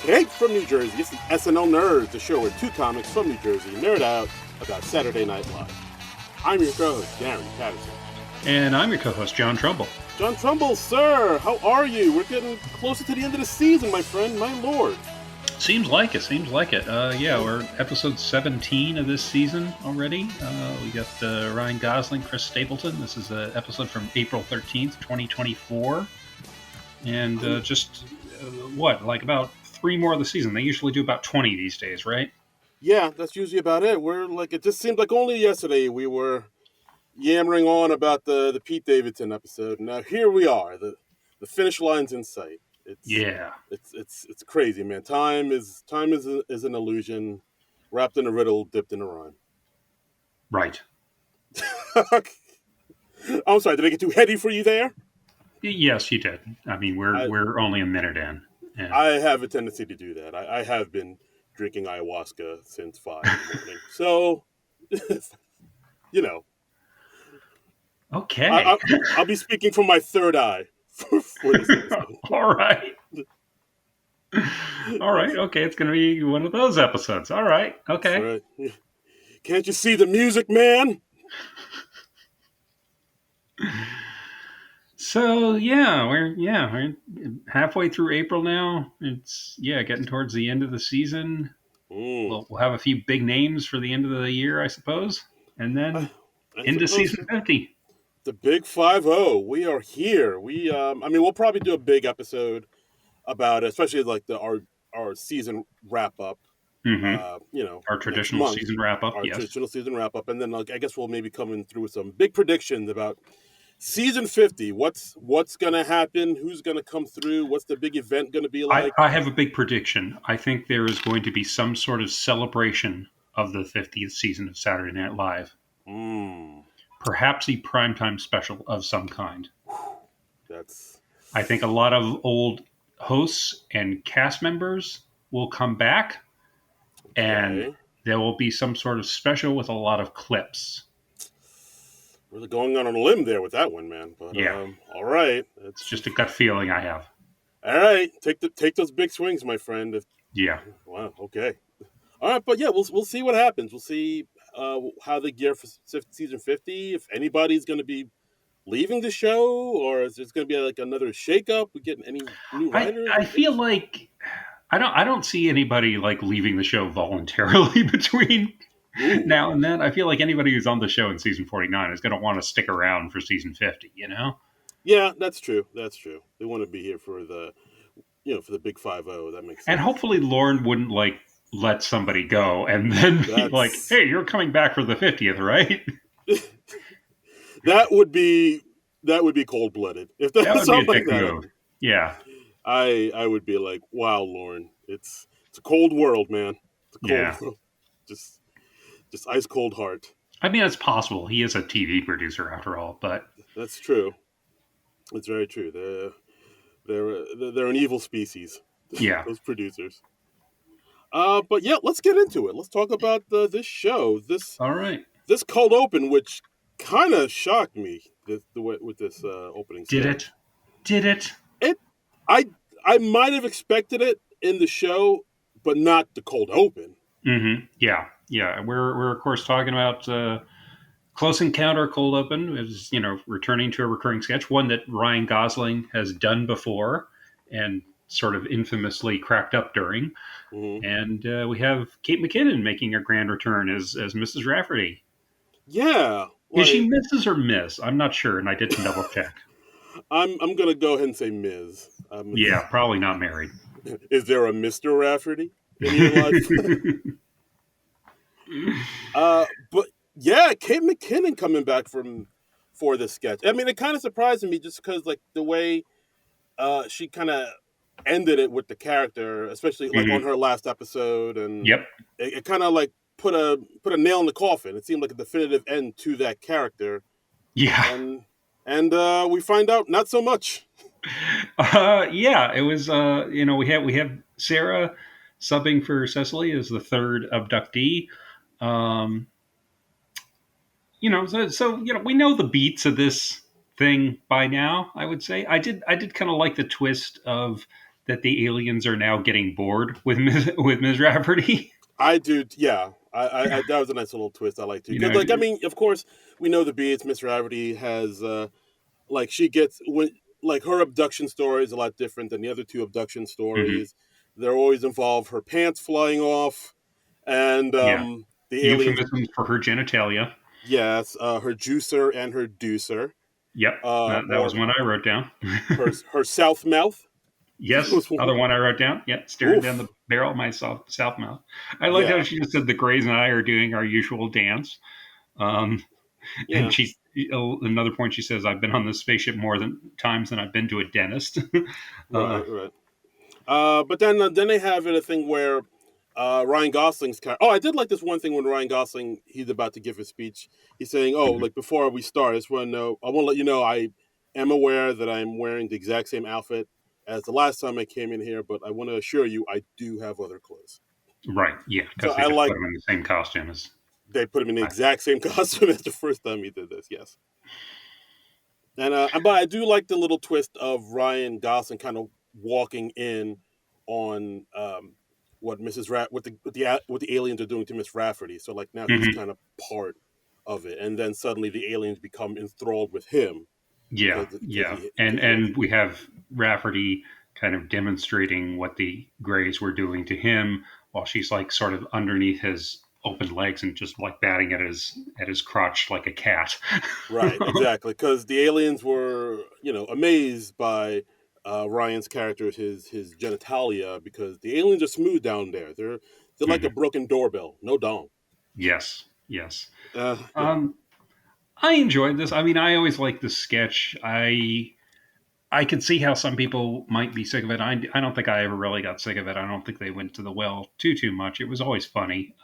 Hey, from New Jersey, it's the SNL Nerds, the show where two comics from New Jersey nerd out about Saturday Night Live. I'm your co-host, Gary Patterson. And I'm your co-host, John Trumbull. John Trumbull, sir, how are you? We're getting closer to the end of the season, my friend, my lord. Seems like it. Yeah, we're episode 17 of this season already. We got Ryan Gosling, Chris Stapleton. This is an episode from April 13th, 2024. And like about 3 more of the season. They usually do about 20 these days, right? Yeah, that's usually about it. It just seemed like only yesterday we were yammering on about the Pete Davidson episode. Now here we are. The finish line's in sight. It's crazy, man. Time is an illusion, wrapped in a riddle, dipped in a rhyme. Right. I'm sorry. Did I get too heady for you there? Yes, you did. I mean, we're only a minute in. Yeah. I have a tendency to do that. I have been drinking ayahuasca since 5 in the morning, so you know. Okay. I'll be speaking from my third eye for this episode. All right. Okay, it's going to be one of those episodes. All right. Okay. Right. Can't you see the music, man? So we're halfway through April now. It's getting towards the end of the season. We'll have a few big names for the end of the year, I suppose, and then into season 50. The big 5-0. We are here. We'll probably do a big episode about it, especially like our season wrap up. Mm-hmm. Our traditional season wrap up. Traditional season wrap up, and then I guess we'll maybe come in through with some big predictions about season 50. What's going to happen? Who's going to come through? What's the big event going to be like? I have a big prediction. I think there is going to be some sort of celebration of the 50th season of Saturday Night Live. Perhaps a primetime special of some kind. I think a lot of old hosts and cast members will come back, and there will be some sort of special with a lot of clips. Really going on a limb there with that one, man. But, all right. It's just a gut feeling I have. All right. Take those big swings, my friend. Wow. Okay. All right. But we'll see what happens. We'll see how they gear for season 50. If anybody's going to be leaving the show, or is there going to be like another shakeup? We getting any new writers? I feel like I don't see anybody like leaving the show voluntarily between now and then. I feel like anybody who's on the show in season 49 is going to want to stick around for season 50, you know? Yeah, that's true. They want to be here for the big 5-0. That makes sense. And hopefully Lauren wouldn't like let somebody go and then be like, hey, you're coming back for the 50th, right? That would be cold-blooded. If that's something like that. Move. Yeah. I would be like, wow, Lauren, it's a cold world, man. It's a cold world. Just ice cold heart. I mean, it's possible. He is a TV producer after all, but that's true. It's very true. They're an evil species. Yeah. Those producers. But let's get into it. Let's talk about this show. All right. This cold open, which kind of shocked me with this opening. Did it? I might have expected it in the show, but not the cold open. Mm-hmm. Yeah. We're of course talking about Close Encounter cold open. It was, returning to a recurring sketch, one that Ryan Gosling has done before and sort of infamously cracked up during. Mm-hmm. And we have Kate McKinnon making her grand return as Mrs. Rafferty. Yeah. Is she Mrs. or Miss? I'm not sure, and I didn't double check. I'm going to go ahead and say Ms. Probably not married. Is there a Mr. Rafferty in your life? But Kate McKinnon coming back for this sketch. I mean, it kind of surprised me just because like the way she kind of ended it with the character, especially like on her last episode, and it kind of like put a nail in the coffin. It seemed like a definitive end to that character. Yeah, and we find out not so much. It was we have Sarah subbing for Cecily as the third abductee. We know the beats of this thing by now. I would say I did kind of like the twist of that the aliens are now getting bored with with Ms. Rafferty? I do, yeah. That was a nice little twist I like too. You Because, know, like, I mean, of course, we know the beats. Miss Rafferty has, like, she gets when like her abduction story is a lot different than the other two abduction mhm, stories. They're always involve her pants flying off, and yeah, the aliens. euphemisms for her genitalia. Yes, her juicer and her deucer, Yep, that was or one I wrote down. her south mouth. Yes, Was one. other one I wrote down. Yep, staring down the Oof. barrel of my south mouth. I liked how Yeah. she just said the Greys and I are doing our usual dance. Um, and Yeah. she's another point. She says, "I've been on this spaceship more than times than I've been to a dentist." uh, Right. Right. But then they have it a thing where Ryan Gosling's character. Oh, I did like this one thing when Ryan Gosling he's about to give his speech. He's saying, "Oh, mhm, like before we start, I just want to know. I want to let you know I am aware that I'm wearing the exact same outfit as the last time I came in here, but I want to assure you I do have other clothes." right, yeah, So because they I just put like him in the same costume as. they put him in the I, exact same costume as the first time he did this. Yes, and but I do like the little twist of Ryan Gosling kind of walking in on what what the aliens are doing to Miss Rafferty. So like now he's mhm, kind of part of it, and then suddenly the aliens become enthralled with him yeah, yeah, because he has. and we have Rafferty kind of demonstrating what the Greys were doing to him, while she's like sort of underneath his open legs and just like batting at his crotch like a cat. Right, exactly. Because the aliens were, amazed by Ryan's character, his genitalia, because the aliens are smooth down there. They're like a Mhm. broken doorbell, no dong. Yes, yes. Yeah, Um, I enjoyed this. I mean, I always liked the sketch. I could see how some people might be sick of it. I don't think I ever really got sick of it. I don't think they went to the well too much. It was always funny.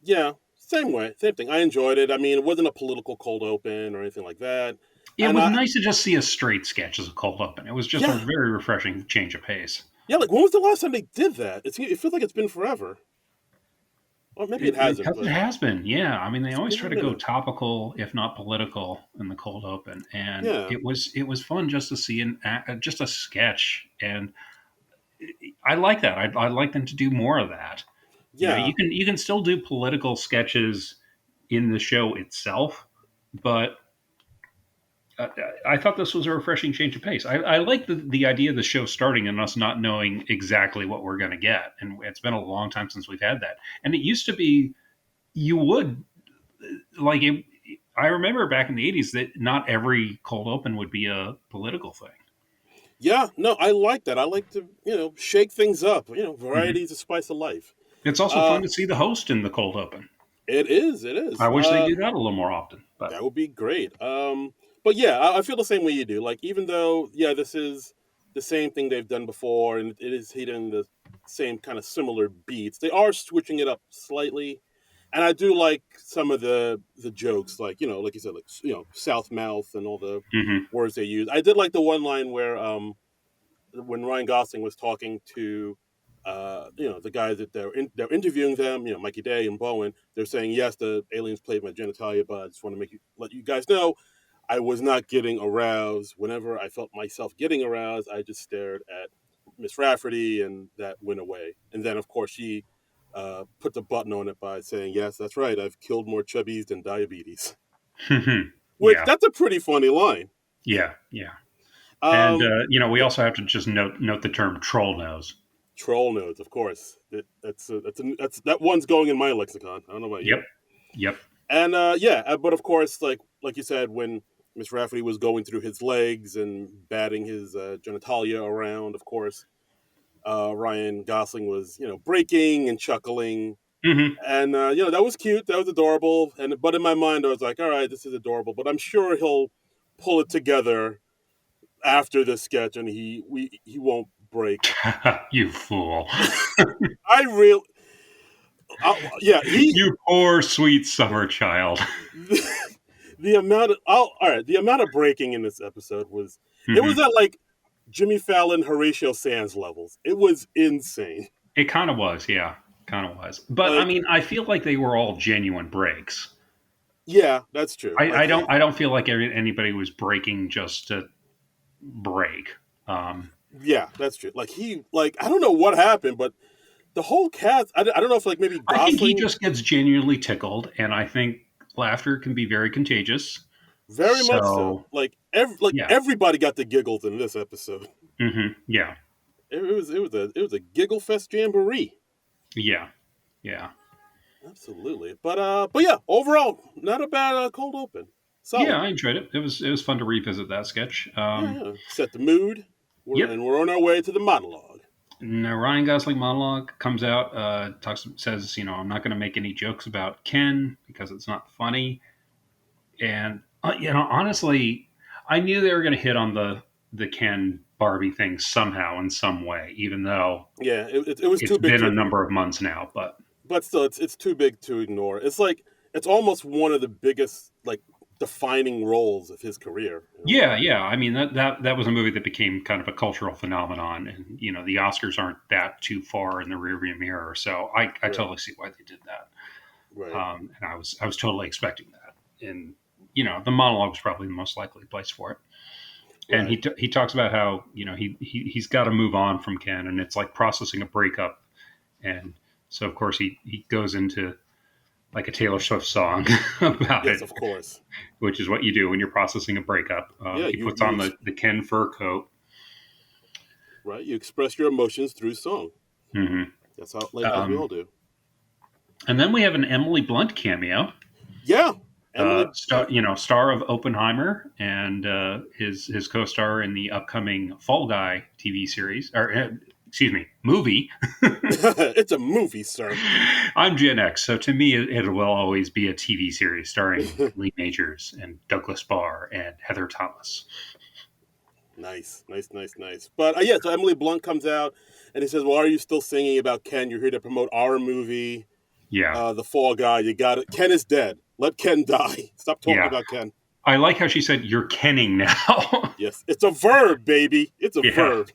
yeah. Same way, same thing. I enjoyed it. I mean, it wasn't a political cold open or anything like that. It And was nice to just see a straight sketch as a cold open. It was just a yeah, very refreshing change of pace. yeah. Like when was the last time they did that? It feels like it's been forever. Or maybe it hasn't, It but has been, yeah. I mean, they it's always been try a to go minute. topical, if not political, in the cold open, and Yeah, it was fun just to see just a sketch, and I like that. I like them to do more of that. You know, yeah, you can still do political sketches in the show itself, but I thought this was a refreshing change of pace. I like the idea of the show starting and us not knowing exactly what we're going to get, and it's been a long time since we've had that. And it used to be you would like it. I remember back in the '80s that not every cold open would be a political thing. yeah. No, I like that. I like to shake things up. Hmm. Variety is the spice of life. It's also Uh, fun to see the host in the cold open. it is. It I is. wish they do that a little more often, but. That would be great. But yeah, I feel the same way you do. Like, even though, yeah, this is the same thing they've done before, and it is hitting the same kind of similar beats, they are switching it up slightly. And I do like some of the jokes, like like you said, like South Mouth and all the Hmm. words they use. I did like the one line where when Ryan Gosling was talking to the guys that they're interviewing them, Mikey Day and Bowen, they're saying yes, the aliens played my genitalia, but I just want to let you guys know I was not getting aroused. Whenever I felt myself getting aroused, I just stared at Miss Rafferty, and that went away. And then, of course, she put the button on it by saying, "Yes, that's right. I've killed more chubbies than diabetes." Which Yeah, that's a pretty funny line. yeah, yeah. And Um, we yeah, also have to just note the term troll nose. troll nodes, of course. That one's going in my lexicon. I don't know about Yep, you. yep. And yeah, but of course, like you said, when Miss Rafferty was going through his legs and batting his genitalia around, of course, Ryan Gosling was breaking and chuckling, Hmm. and that was cute, that was adorable. And but in my mind, I was like, all right, this is adorable, but I'm sure he'll pull it together after this sketch, and he won't break. You fool! I really, yeah, You poor sweet summer child. the amount of all right, the amount of breaking in this episode was it was Hmm. at like Jimmy Fallon, Horatio Sands levels. It was insane. It kind of was, yeah, kind of was. But I Like, mean, I feel like they were all genuine breaks. yeah, that's true. Like, I don't feel like anybody was breaking just to break. Um, Yeah, that's true. Like I don't know what happened, but the whole cast. I don't know if like maybe I think he Gosling, just gets genuinely tickled, and I think laughter can be very contagious. very much so. So Like yeah, everybody got the giggles in this episode. yeah, It was a giggle fest jamboree. yeah, yeah, Absolutely. But yeah, overall, not a bad cold open. yeah. Solid. I enjoyed it. It was fun to revisit that sketch. Yeah, yeah. Set the mood. Yep. And we're on our way to the monologue. Now, Ryan Gosling monologue comes out, says, I'm not going to make any jokes about Ken because it's not funny. And honestly, I knew they were going to hit on the Ken Barbie thing somehow in some way, even though Yeah, it was it's too big been to a ignore. number of months now. But But still, it's too big to ignore. It's like it's almost one of the biggest like defining roles of his career in a yeah, way. yeah. I mean that was a movie that became kind of a cultural phenomenon, and the Oscars aren't that too far in the rearview mirror, so I Right, totally see why they did that. right, And I was totally expecting that, and the monologue was probably the most likely place for it. And right. he talks about how he's got to move on from Ken, and it's like processing a breakup, and so of course he goes into like a Taylor Swift song about Yes, it, of course. which is what you do when you're processing a breakup. Yeah, He you puts you on ex- the Ken fur coat. right. You express your emotions through song. hmm That's how like as we all Um, do. and then we have an Emily Blunt cameo, Yeah, Emily. Yeah, star of Oppenheimer, and his co-star in the upcoming Fall Guy TV series, or excuse me, movie. it's a movie, sir. I'm Gen X, so to me, it will always be a TV series starring Lee Majors and Douglas Barr and Heather Thomas. Nice, nice, nice, nice. But yeah, so Emily Blunt comes out and he says, "Well, are you still singing about Ken? You're here to promote our movie, Yeah, The Fall Guy. You got it. Ken is dead. Let Ken die. Stop talking yeah. about Ken." I like how she said, "You're kenning now." Yes, it's a verb, baby. It's a Yeah. verb.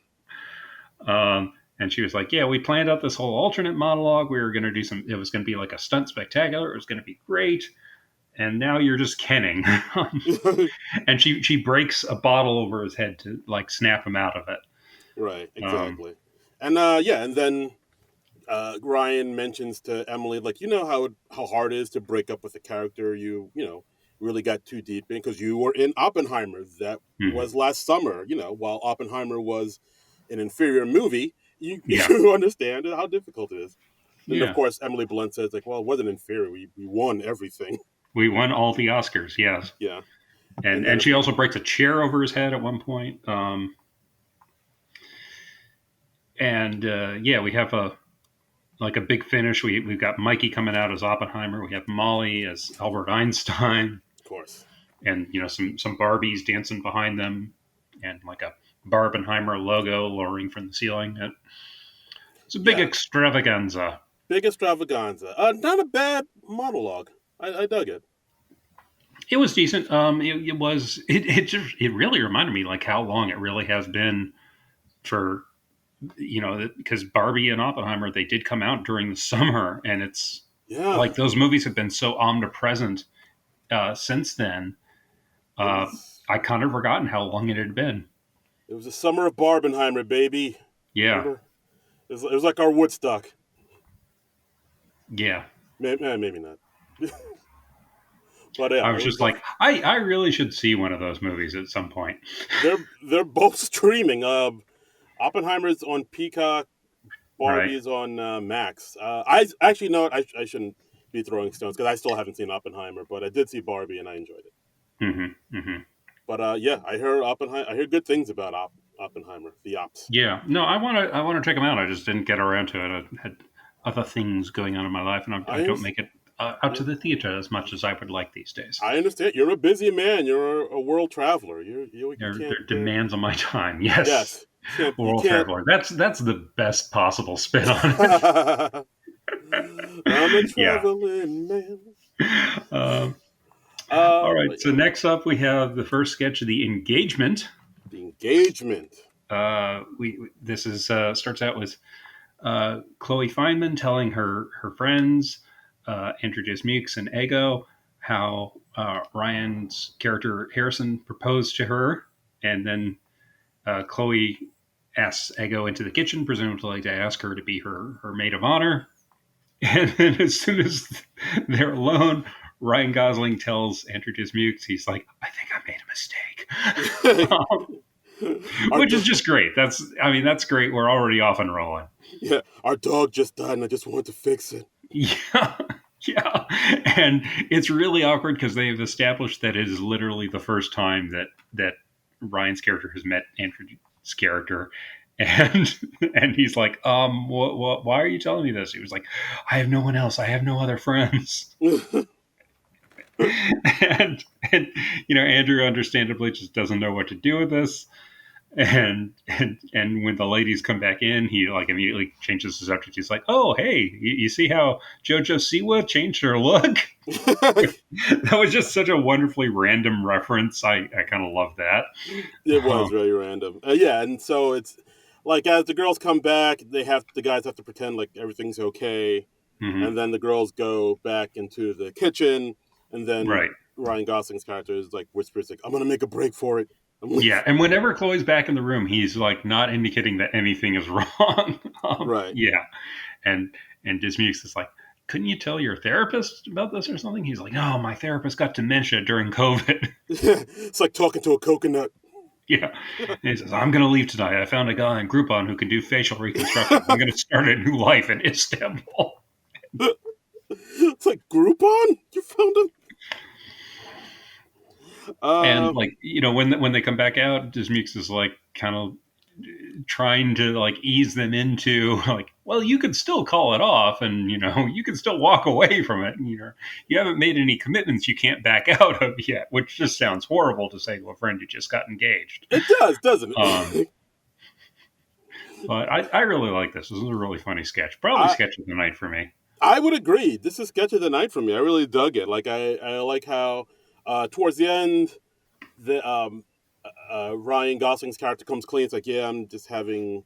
And she was like, "Yeah, we planned out this whole alternate monologue. We were going to do some. It was going to be like a stunt spectacular. It was going to be great. And now you're just kenning." And she breaks a bottle over his head to like snap him out of it. Right, Um, exactly. And yeah, and then Ryan mentions to Emily, like, how hard it is to break up with a character really got too deep in because you were in Oppenheimer. That mhm. was last summer. While Oppenheimer was an inferior movie, you Yeah, you understand how difficult it is. Then of yeah. course Emily Blunt says like, well, it wasn't inferior. We won everything. We won all the Oscars. Yes, Yeah, and and then and she also breaks a chair over his head at one point. And yeah, we have a big finish. We've got Mikey coming out as Oppenheimer. We have Molly as Albert Einstein, of course, and some Barbies dancing behind them, and like a Barbenheimer logo lowering from the ceiling. It's a big yeah, extravaganza. big extravaganza. Not a bad monologue. I dug it. It was decent. It really reminded me like how long it really has been for because Barbie and Oppenheimer they did come out during the summer, and it's Yeah, like those movies have been so omnipresent since then. it Uh, was. I kind of forgotten how long it had been. It was the summer of Barbenheimer, baby. Yeah, Remember? It was like our Woodstock. yeah. Maybe not. But yeah, I it was was just like, definitely. I really should see one of those movies at some point. They're both streaming. Oppenheimer's on Peacock. Right. Barbie's on Max. I actually know I shouldn't be throwing stones because I still haven't seen Oppenheimer, but I did see Barbie and I enjoyed it. Hmm. But yeah, I heard Oppenheimer. I heard good things about Oppenheimer. The Ops. Yeah. No, I want to check them out. I just didn't get around to it. I had other things going on in my life, and I I don't understand. make it out Yeah, to the theater as much as I would like these days. I understand. You're a busy man. You're a world traveler. You can't. They're demands on my time. Yes. Yes, you can't. You World can't. traveler. That's the best possible spin on it. I'm a Yeah. traveling man. Um, all right. But So yeah, next up, we have the first sketch of the engagement. the engagement. We this is starts out with Chloe Feynman telling her friends, Andrew Dismukes and Ego, how Ryan's character Harrison proposed to her, and then Chloe asks Ego into the kitchen, presumably to ask her to be her maid of honor. And then as soon as they're alone, Ryan Gosling tells Andrew Dismukes, he's like, I think I made a mistake. Our Which is do- just great. That's great. We're already off and rolling. yeah, our dog just died, and I just want to fix it. Yeah. Yeah. And it's really awkward because they've established that it is literally the first time that Ryan's character has met Andrew's character. And and he's like, why are you telling me this? He was like, I have no one else. I have no other friends. And Andrew understandably just doesn't know what to do with this. And when the ladies come back in, he like immediately changes the subject. He's like, "Oh, hey, you see how JoJo Siwa changed her look?" That was just such a wonderfully random reference. I kind of love that. It was Um, really random. Yeah, and so it's like as the girls come back, the guys have to pretend like everything's okay, mhm. and then the girls go back into the kitchen, and then Right. Ryan Gosling's character is like whispers like, "I'm gonna make a break for it." I'm like, Yeah, and whenever Chloe's back in the room, he's like not indicating that anything is wrong. right. Yeah, and and Dismukes is like, couldn't you tell your therapist about this or something? He's like, no, my therapist got dementia during COVID. It's like talking to a coconut. Yeah. And he says, I'm going to leave tonight. I found a guy in Groupon who can do facial reconstruction. I'm going to start a new life in Istanbul. It's like Groupon. You found him. And Uh, like, when they come back out, Dismukes is like kind of trying to like ease them into like, well, you can still call it off and, you can still walk away from it. And, you haven't made any commitments you can't back out of yet, which just sounds horrible to say to a friend who just got engaged. it does, doesn't Um, it? but I really like this. This is a really funny sketch. Probably I sketch of the night for me. I would agree. This is sketch of the night for me. I really dug it. Like I like how towards the end the Ryan Gosling's character comes clean. It's like, yeah, I'm just having,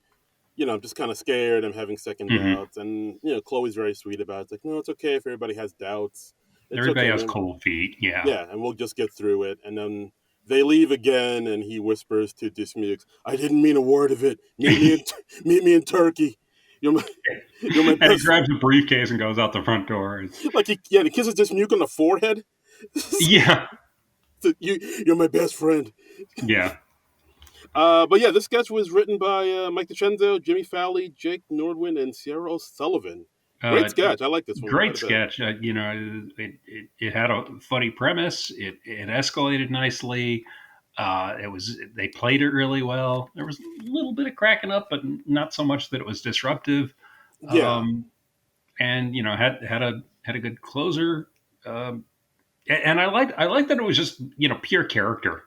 I'm just kind of scared. I'm having second Hmm. doubts, and Chloe's very sweet about it. It's like, no, it's okay if everybody has doubts. It's Everybody okay, has man. cold feet. Yeah. Yeah, and we'll just get through it. And then they leave again, and he whispers to Dismukes, "I didn't mean a word of it. Meet me in Turkey. You're my you're my And he best friend." grabs a briefcase and goes out the front door. Like he kisses Dismuke on the forehead. Yeah. You're my best friend. Yeah. But yeah, this sketch was written by Mike DiCenzo, Jimmy Fowley, Jake Nordwin, and Sierra O'Sullivan. Great Uh, sketch. I like this one quite Great a bit. sketch. It had a funny premise. It escalated nicely. They played it really well. There was a little bit of cracking up, but not so much that it was disruptive. Yeah, Um, and had a good closer. Um, and I liked that it was just pure character.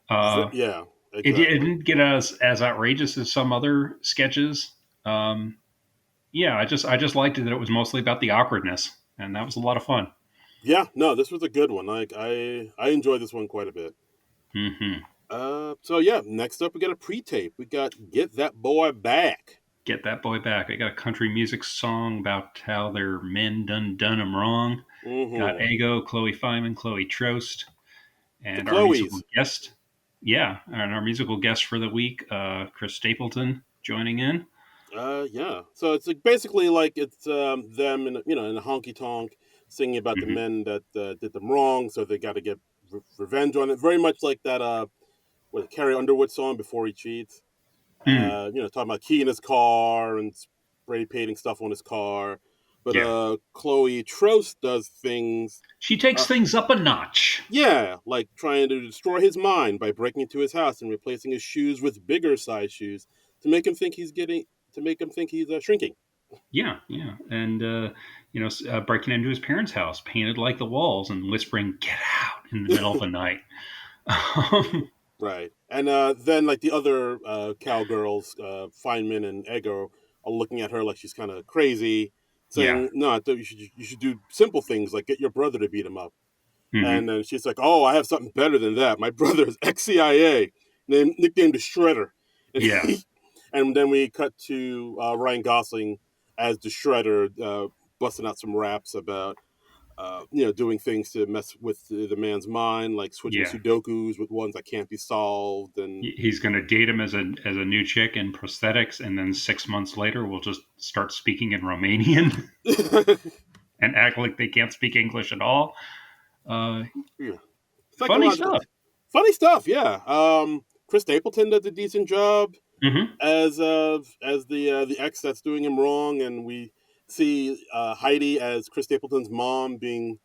Uh, yeah, it exactly. didn't get as outrageous as some other sketches. Um, yeah, I just liked it that it was mostly about the awkwardness, and that was a lot of fun. Yeah, no, this was a good one. Like I enjoyed this one quite a bit. Hmm. So yeah, next up we got a pre-tape. We got "Get That Boy Back." Get that boy back. I got a country music song about how their men done them wrong. Got Mm-hmm. Ego, Chloe Feynman, Chloe Trost, The and our musical Chloes. guest. Yeah, and our musical guest for the week, Chris Stapleton, joining in. Yeah. So it's like basically like it's them in in a honky tonk singing about the Hmm. men that did them wrong, so they got to get revenge on it. Very much like that what Carrie Underwood song "Before He Cheats." Mm, Talking about keying his car and spray painting stuff on his car. But yeah, Chloe Trost does things. she takes Uh, things up a notch. yeah, like trying to destroy his mind by breaking into his house and replacing his shoes with bigger size shoes to make him think he's shrinking. Yeah, yeah, and breaking into his parents' house, painted like the walls, and whispering "Get out" in the middle of the night. Right. And then like the other cowgirls, Feynman and Ego, are looking at her like she's kind of crazy, Yeah. saying, "No, I thought you should do simple things like get your brother to beat him up." Hmm. And then she's like, "Oh, I have something better than that. My brother is ex-CIA, nicknamed the Shredder." And, Yeah. and then we cut to Ryan Gosling as the Shredder, busting out some raps about doing things to mess with the man's mind, like switching Yeah. Sudokus with ones that can't be solved, and He's going to date him as a new chick in prosthetics, and then 6 months later, we'll just start speaking in Romanian and act like they can't speak English at all. Uh, yeah, Funny psychological, stuff. funny stuff. Yeah, Chris Stapleton does a decent job Hmm. as the ex that's doing him wrong, and we see Heidi as Chris Stapleton's mom being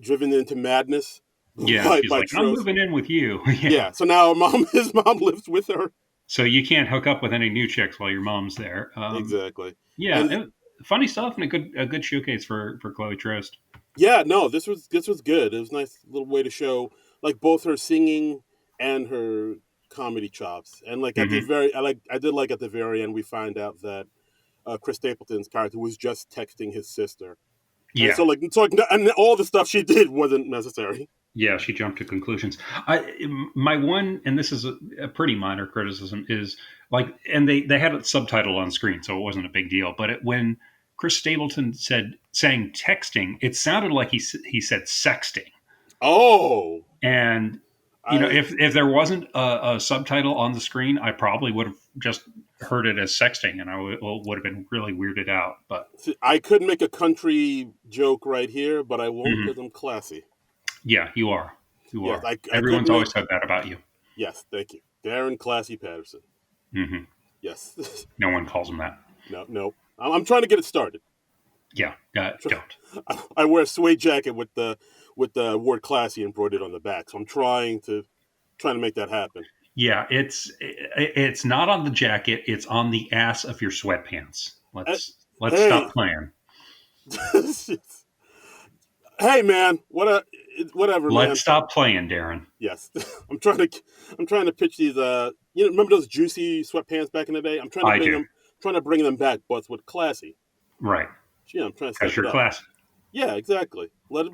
driven into madness Yeah, she's by like, I'm Tros. moving in with you. Yeah. Yeah, so now his mom lives with her. So you can't hook up with any new chicks while your mom's there. Exactly. Yeah, And funny stuff and a good showcase for Chloe Trost. yeah, no, this was good. It was a nice little way to show like both her singing and her comedy chops. And like at the Hmm. very I did like at the very end we find out that Chris Stapleton's character was just texting his sister. And Yeah, and all the stuff she did wasn't necessary. yeah, she jumped to conclusions. My one, and this is a pretty minor criticism, is like, and they had it subtitled on screen, so it wasn't a big deal. But when Chris Stapleton saying texting, it sounded like he said sexting. Oh, And I if there wasn't a subtitle on the screen, I probably would have just heard it as sexting, and I would have been really weirded out. But see, I could make a country joke right here, but I won't mhm. because I'm classy. Yeah, you are. You Yes, are. I could Everyone's make always said that about you. yes, thank you, Darren Classy Patterson. Hmm. Yes, No one calls him that. no, no, I'm trying to get it started. Yeah, don't. I wear a suede jacket with the word classy embroidered on the back. So I'm trying to make that happen. Yeah, it's not on the jacket. It's on the ass of your sweatpants. Eh, Let's Hey, stop playing. hey, man, whatever, Let's man. stop playing, Darren. Yes, I'm trying to pitch these. Remember those juicy sweatpants back in the day? I do. Trying to bring them back, but with classy. Right, Yeah, I'm trying to because step it you're up. classy. Yeah, exactly. Let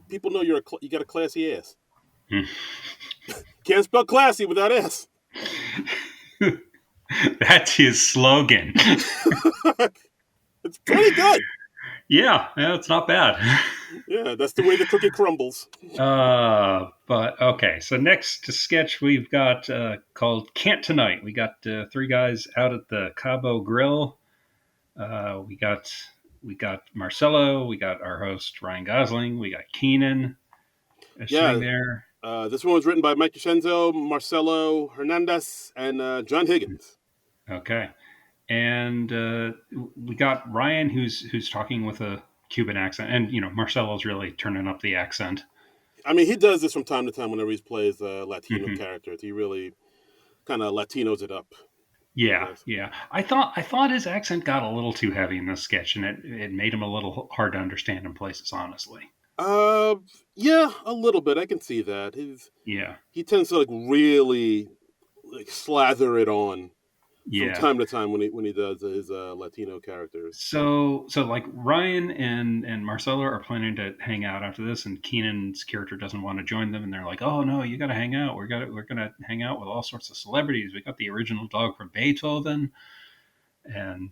people know you got a classy ass. Can't spell classy without ass. That's his slogan. It's pretty good. Yeah, it's not bad. Yeah, that's the way the cookie crumbles. But okay. So next sketch we've got called "Can't Tonight." We got three guys out at the Cabo Grill. We got Marcelo. We got our host Ryan Gosling. We got Keenan sitting Yeah, there. this one was written by Mike DeCenzo, Marcelo Hernandez, and John Higgins. Okay, and we got Ryan who's talking with a Cuban accent, and Marcelo's really turning up the accent. I mean, he does this from time to time whenever he plays Latino Hmm. characters. He really kind of Latinos it up. He Yeah, does. yeah. I thought his accent got a little too heavy in this sketch, and it made him a little hard to understand in places. Honestly. Uh, yeah, a little bit. I can see that. Yeah, He tends to like really like slather it on from yeah. time to time when he does his Latino characters. So like Ryan and Marcelo are planning to hang out after this, and Keenan's character doesn't want to join them, and they're like, "Oh no, you got to hang out. We're gonna hang out with all sorts of celebrities. We got the original dog from Beethoven, and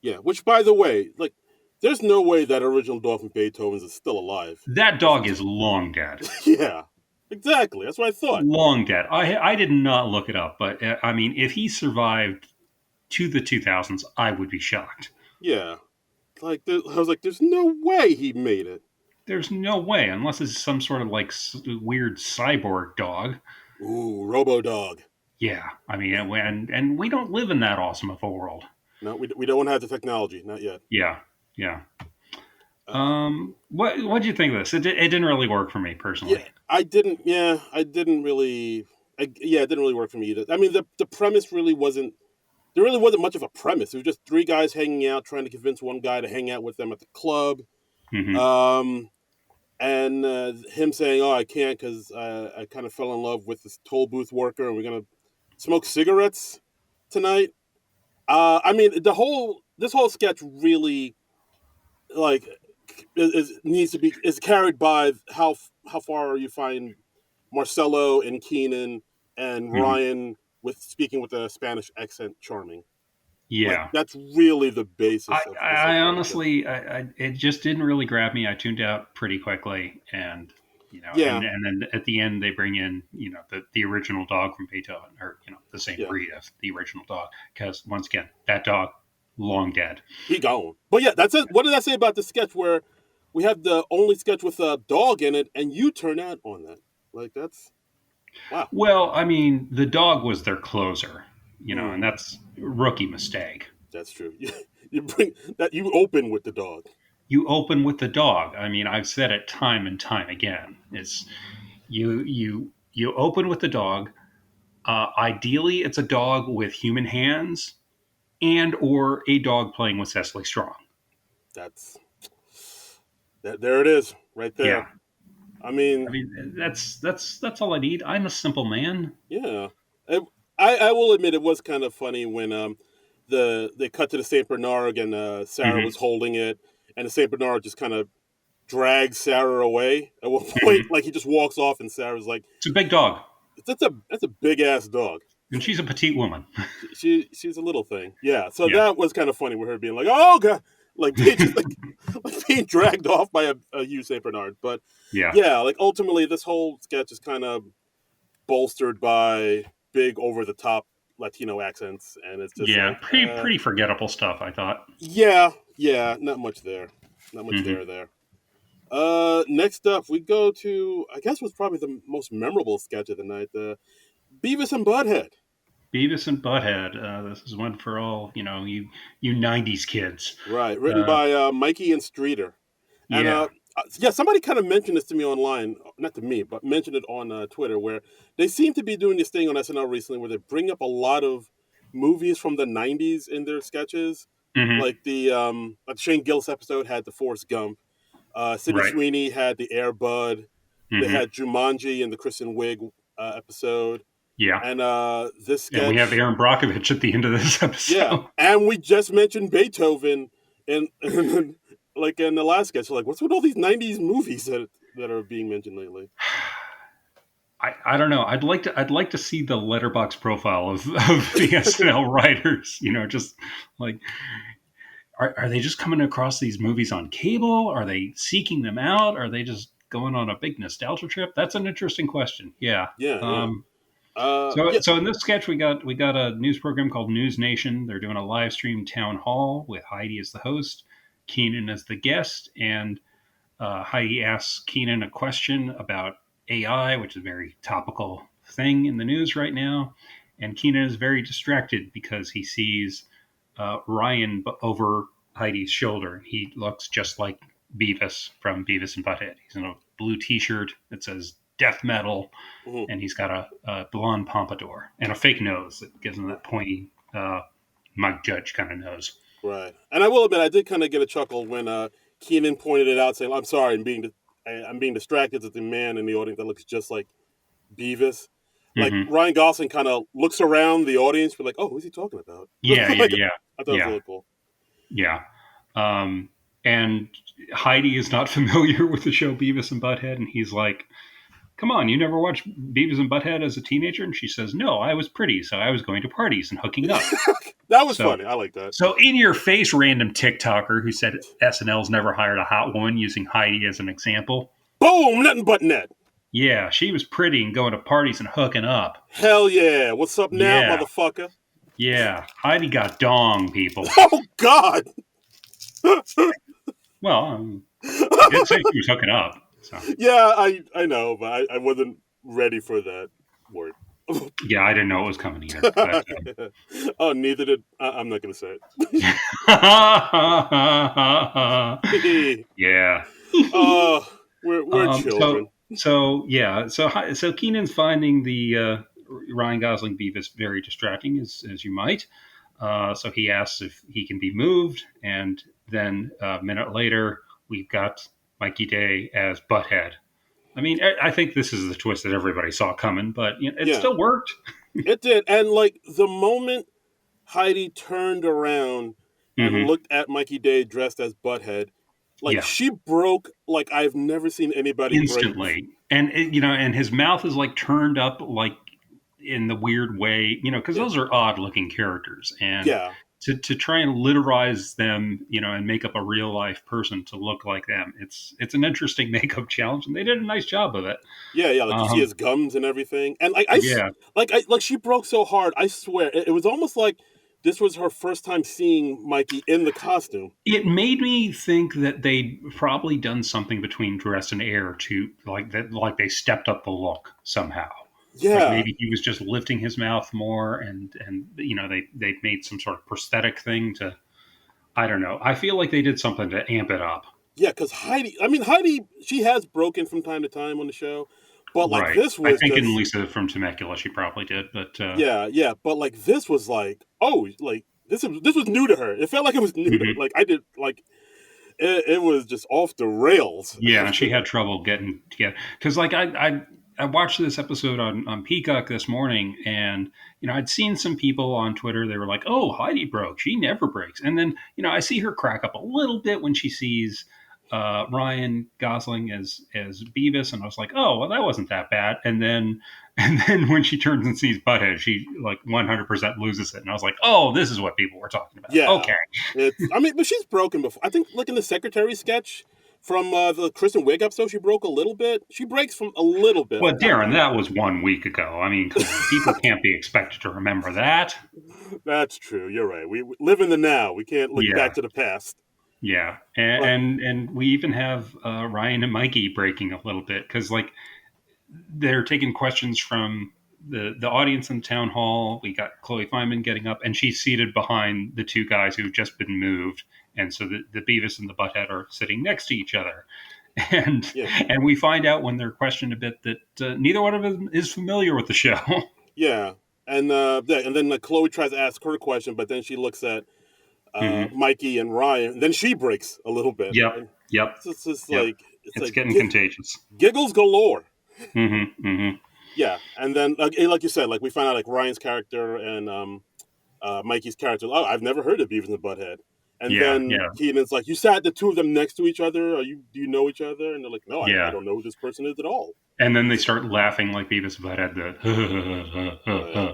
Yeah, which by the way, like, there's no way that original Dolphin Beethoven's is still alive. that dog is long dead, Yeah, exactly. That's what I thought. long dead. I did not look it up, but I mean, if he survived to the 2000s, I would be shocked. Yeah, like I was like, there's no way he made it. There's no way, unless it's some sort of like weird cyborg dog. Ooh, Robo Dog. Yeah, I mean, and we don't live in that awesome of a world. No, we don't have the technology, not yet. Yeah, yeah. Uh, What do you think of this? It didn't really work for me yeah, personally. I didn't. Yeah, I didn't really. Yeah, it didn't really work for me either. I mean, the premise really wasn't. There really wasn't much of a premise. It was just three guys hanging out, trying to convince one guy to hang out with them at the club. Hmm. Um, and him saying, "Oh, I can't because I kind of fell in love with this toll booth worker, and we're gonna smoke cigarettes tonight." I mean, this whole sketch really like needs to be is carried by how far you find Marcelo and Keenan and Hmm. Ryan with speaking with a Spanish accent charming. Like Yeah. that's really the I, basis of this whole I character. honestly, it just didn't really grab me. I tuned out pretty quickly, and Yeah, and then at the end they bring in, the original dog from Beethoven, or the same yeah. breed of the original dog, because once again, that dog long dead. He gone. But yeah, that's it. What did I say about the sketch where we have the only sketch with a dog in it, and you turn out on that? Like that's wow. Well, I mean, the dog was their closer, and Hmm, that's a rookie mistake. that's true. You bring that you open with the dog. You open with the dog. I mean, I've said it time and time again. It's you open with the dog. Ideally, it's a dog with human hands and or a dog playing with Cecily Strong. That's that. There it is, right there. Yeah, I I mean, mean that's all I need. I'm a simple man. yeah. It, I will admit it was kind of funny when they cut to the Saint Bernard and Sarah Hmm. was holding it, and the Saint Bernard just kind of drags Sarah away at one point. Hmm. Like he just walks off, and Sarah's like, It's a big dog, that's a big ass dog. and she's a petite woman. She's a little thing. Yeah. So Yeah, that was kind of funny with her being like, oh god, like being just like being dragged off by a huge Saint Bernard. But yeah, yeah, like ultimately this whole sketch is kind of bolstered by big over the top Latino accents, and it's just yeah. like, Pretty forgettable stuff, I thought. yeah, yeah, not much there, not much Hmm. there. Next up we go to I guess was probably the most memorable sketch of the night, the Beavis and Butthead. Beavis and Butthead. This is one for all you '90s kids. Right, written Uh, by Mikey and Streeter. And yeah. yeah, somebody kind of mentioned this to me online, not to me, but mentioned it on Twitter, where they seem to be doing this thing on SNL recently where they bring up a lot of movies from the '90s in their sketches. Hmm. Like the Shane Gillis episode had the Forrest Gump. Sydney Right. Sweeney had the Air Bud. They Hmm. had Jumanji in the Kristen Wiig episode. Yeah. And this And we have sketch, Aaron Brockovich at the end of this yeah, episode. and we just mentioned Beethoven, and, like in the last sketch, like what's with all these '90s movies that are being mentioned lately? I don't know. I'd like to see the letterbox profile of the SNL writers. Just like are they just coming across these movies on cable? Are they seeking them out? Are they just going on a big nostalgia trip? That's an interesting question. Yeah. Yeah, yeah, Um, so yeah. so in this sketch we got a news program called News Nation. They're doing a live stream town hall with Heidi as the host, Keenan as the guest, and Heidi asks Keenan a question about AI, which is a very topical thing in the news right now. And Keenan is very distracted because he sees Ryan over Heidi's shoulder. He looks just like Beavis from Beavis and Butthead. He's in a blue T-shirt that says "Death Metal," Mhm, and he's got a blonde pompadour and a fake nose that gives him that pointy Mike Judge kind of nose. right. And I will admit, I did kind of get a chuckle when Keenan pointed it out, saying, "I'm sorry, I'm being distracted at the man in the audience that looks just like Beavis." Like Hmm. Ryan Gosling kind of looks around the audience, for like, "Oh, who's he talking about?" Yeah, yeah, Like yeah, I thought it was yeah, really cool. yeah. And Heidi is not familiar with the show Beavis and Butthead, and he's like, "Come on, you never watched Beavis and Butthead as a teenager?" And she says, "No, I was pretty, so I was going to parties and hooking up." That was So, funny. I like that. so in your face, random TikToker who said SNL's never hired a hot woman, using Heidi as an example. Boom, nothing but net. Yeah, she was pretty and going to parties and hooking up. Hell yeah. What's up now, Yeah, motherfucker? yeah. Heidi got dong, people. Oh God. Well, she did say she was hooking up. So Yeah, I know, but I wasn't ready for that word. yeah, I didn't know it was coming either. But Oh, neither did I'm not gonna say it. yeah. Oh, we're So children. yeah. So Keenan's finding the Ryan Gosling Beavis very distracting, as you might. So he asks if he can be moved, and then a minute later, we've got Mikey Day as Butthead. I mean, I think this is the twist that everybody saw coming, but it Yeah, still worked. it did. And like the moment Heidi turned around and Hmm. looked at Mikey Day dressed as Butthead, like Yeah, she broke like I've never seen anybody break. instantly, and and his mouth is like turned up, like in the weird way, because Yeah, those are odd looking characters, and yeah, to try and literize them, and make up a real life person to look like them. It's an interesting makeup challenge, and they did a nice job of it. Yeah, yeah. Like you see Um, his gums and everything, and yeah, like she broke so hard. I swear, it was almost like this was her first time seeing Mikey in the costume. it made me think that they'd probably done something between dress and air to like that, like they stepped up the look somehow. Like Yeah, maybe he was just lifting his mouth more, and they made some sort of prosthetic thing to. I don't know. I feel like they did something to amp it up. yeah. Because Heidi, I mean Heidi, she has broken from time to time on the show, but like Right. this I was think in just Lisa from Temecula, she probably did, but yeah, yeah. But like this was like oh, like this was new to her. It felt like it was new to her. mhm. Like I did like it was just off the rails Yeah, and after she had that. trouble getting together because, like, I watched this episode on Peacock this morning, and I'd seen some people on Twitter. They were like, "Oh, Heidi broke. She never breaks." And then I see her crack up a little bit when she sees Ryan Gosling as Beavis, and I was like, "Oh, well, that wasn't that bad." And then when she turns and sees Butthead, she like 100% loses it, and I was like, "Oh, this is what people were talking about." Yeah, Okay. it's. I mean, but she's broken before. I think, like in the secretary sketch from the Kristen Wiig episode, she broke a little bit. She breaks from a little bit Well, from time to Darren, time. that was 1 week ago. I mean, come on. People can't be expected to remember that. That's true. You're right. We live in the now. We can't look Yeah, back to the past. yeah, But and we even have Ryan and Mikey breaking a little bit because like they're taking questions from the audience in the town hall. We got Chloe Feynman getting up, and she's seated behind the two guys who've just been moved, and so the Beavis and the Butthead are sitting next to each other. And yeah, and we find out when they're questioned a bit that neither one of them is familiar with the show. yeah, and then Chloe tries to ask her question, but then she looks at hmm Mikey and Ryan. And then she breaks a little bit, Yep, and yep, it's just yep. like It's getting contagious. giggles galore. hmm hmm Yeah, and then like you said, like we find out like Ryan's character and Mikey's character. Oh, I've never heard of Beavis and Butthead. And Yeah, then yeah, Keenan's like, "You sat the two of them next to each other. Do you know each other?" And they're like, "No, I yeah. don't know who this person is at all." And then they start laughing like Beavis and Butthead. Yeah,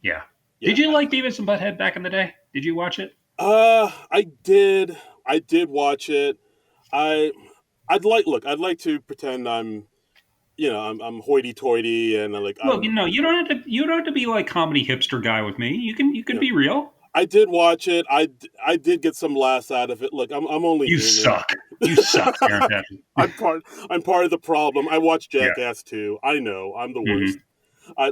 Yeah. yeah. Did you like Beavis and Butthead back in the day? Did you watch it? I did watch it. I, I'd like to pretend I'm hoity-toity and like Look, you don't have to be like comedy hipster guy with me. You can you know, be real. I did watch it. I did get some laughs out of it. Look, I'm only You human. suck. You suck, Aaron Patrick. I'm part I'm part of the problem. I watched Yeah. Jackass too. I know I'm the worst. hmm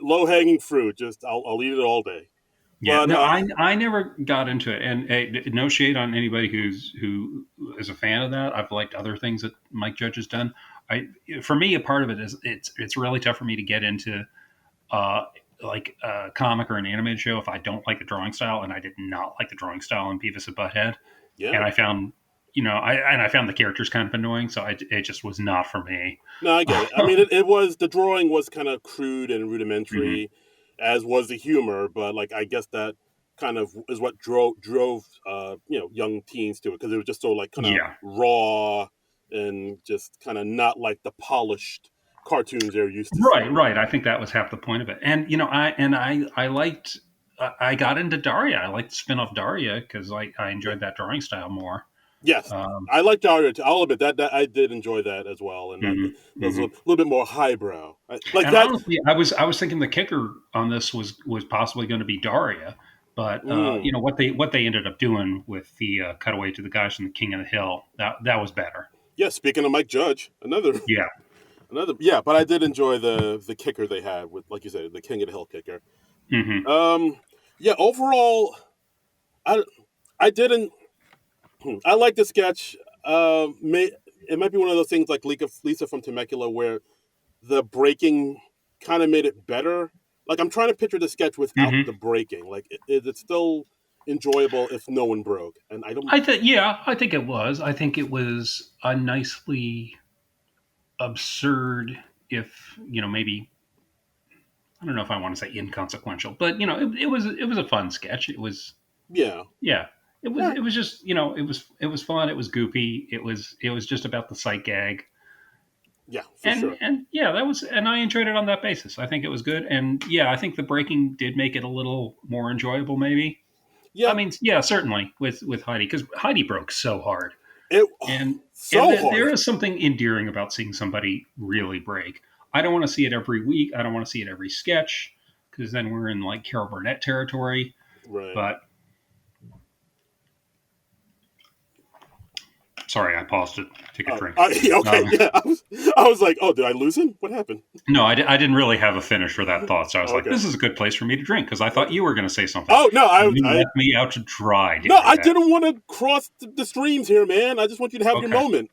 Low hanging fruit. Just I'll eat it all day. Yeah. But No, I never got into it, and no shade on anybody who is a fan of that. I've liked other things that Mike Judge has done. For me, a part of it is it's really tough for me to get into uh, like a comic or an animated show if I don't like the drawing style, and I did not like the drawing style in Beavis and Butthead, yeah, and I found I found the characters kind of annoying, so it just was not for me. no, I get it. I mean, it was the drawing was kind of crude and hmm rudimentary, as was the humor. But like I guess that kind of is what drove young teens to it because it was just so like kind of Yeah, raw and just kind of not like the polished cartoons they're used to right, seeing. right. I think that was half the point of it, and I liked. I got into Daria. I liked the spin-off Daria because I Yeah. enjoyed that drawing style more. Yes, Um, I like Dario too. I'll admit that I did enjoy that as well, and that mhm, was a mhm. little bit more highbrow. Like And that. honestly, I was thinking the kicker on this was possibly going to be Daria, but Mm, what they ended up doing with the cutaway to the guys from the King of the Hill, that was better. yeah, speaking of Mike Judge, another Yeah. another yeah, but I did enjoy the kicker they had with like you said the King of the Hill kicker. hmm Um, yeah, overall, I I didn't. I like the sketch. It might be one of those things like Lisa from Temecula where the breaking kind of made it better. Like I'm trying to picture the sketch without hmm the breaking. Like it's still enjoyable if no one broke. And I don't. I think it was. I think it was a nicely absurd, if maybe I don't know if I want to say inconsequential, but it was a fun sketch. It was Yeah, yeah. It was yeah, it was just it was fun. It was goofy. It was just about the sight gag. yeah, for And sure. and yeah, and I enjoyed it on that basis. I think it was good, and yeah, I think the breaking did make it a little more enjoyable, maybe. I Yeah, mean, yeah, certainly with Heidi, because Heidi broke so hard, it and so there hard. is something endearing about seeing somebody really break. I don't want to see it every week. I don't want to see it every sketch, because then we're in like Carol Burnett territory. Right. But sorry, I paused to take a drink. Yeah, okay, Um, yeah. I was like, oh, did I lose him? What happened? no, I didn't really have a finish for that thought, so I was like, Okay, this is a good place for me to drink because I thought okay. you were going to say something. Oh no, And you I left me out to dry, no, didn't you? I That didn't want to cross the streams here, man. I just want you to have your okay? moment.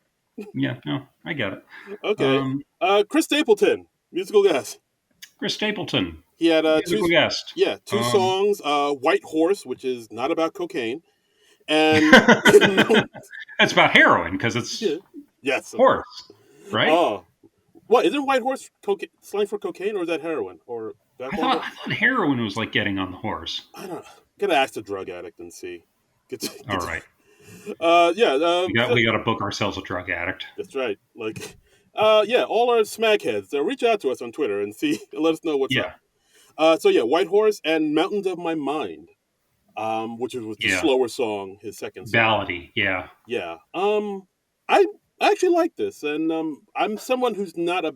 Yeah, no, I get it. Okay. Um, Chris Stapleton, musical guest. Chris Stapleton, He had musical guest. two songs. White Horse, which is not about cocaine, and It's about heroin because it's yeah, yes, of course. horse, right? Oh, what isn't White Horse slang for cocaine, or is that heroin, or that going I thought heroin was like getting on the horse. I don't know. Gotta ask the drug addict and see. All right, Yeah, we got to book ourselves a drug addict. that's right. Like, yeah, all our smackheads, reach out to us on Twitter and see, and let us know what's up. Yeah, So yeah, White Horse and Mountains of My Mind, which was the yeah, slower song, his second song. ballady. Yeah, Yeah. I actually like this, and I'm someone who's not a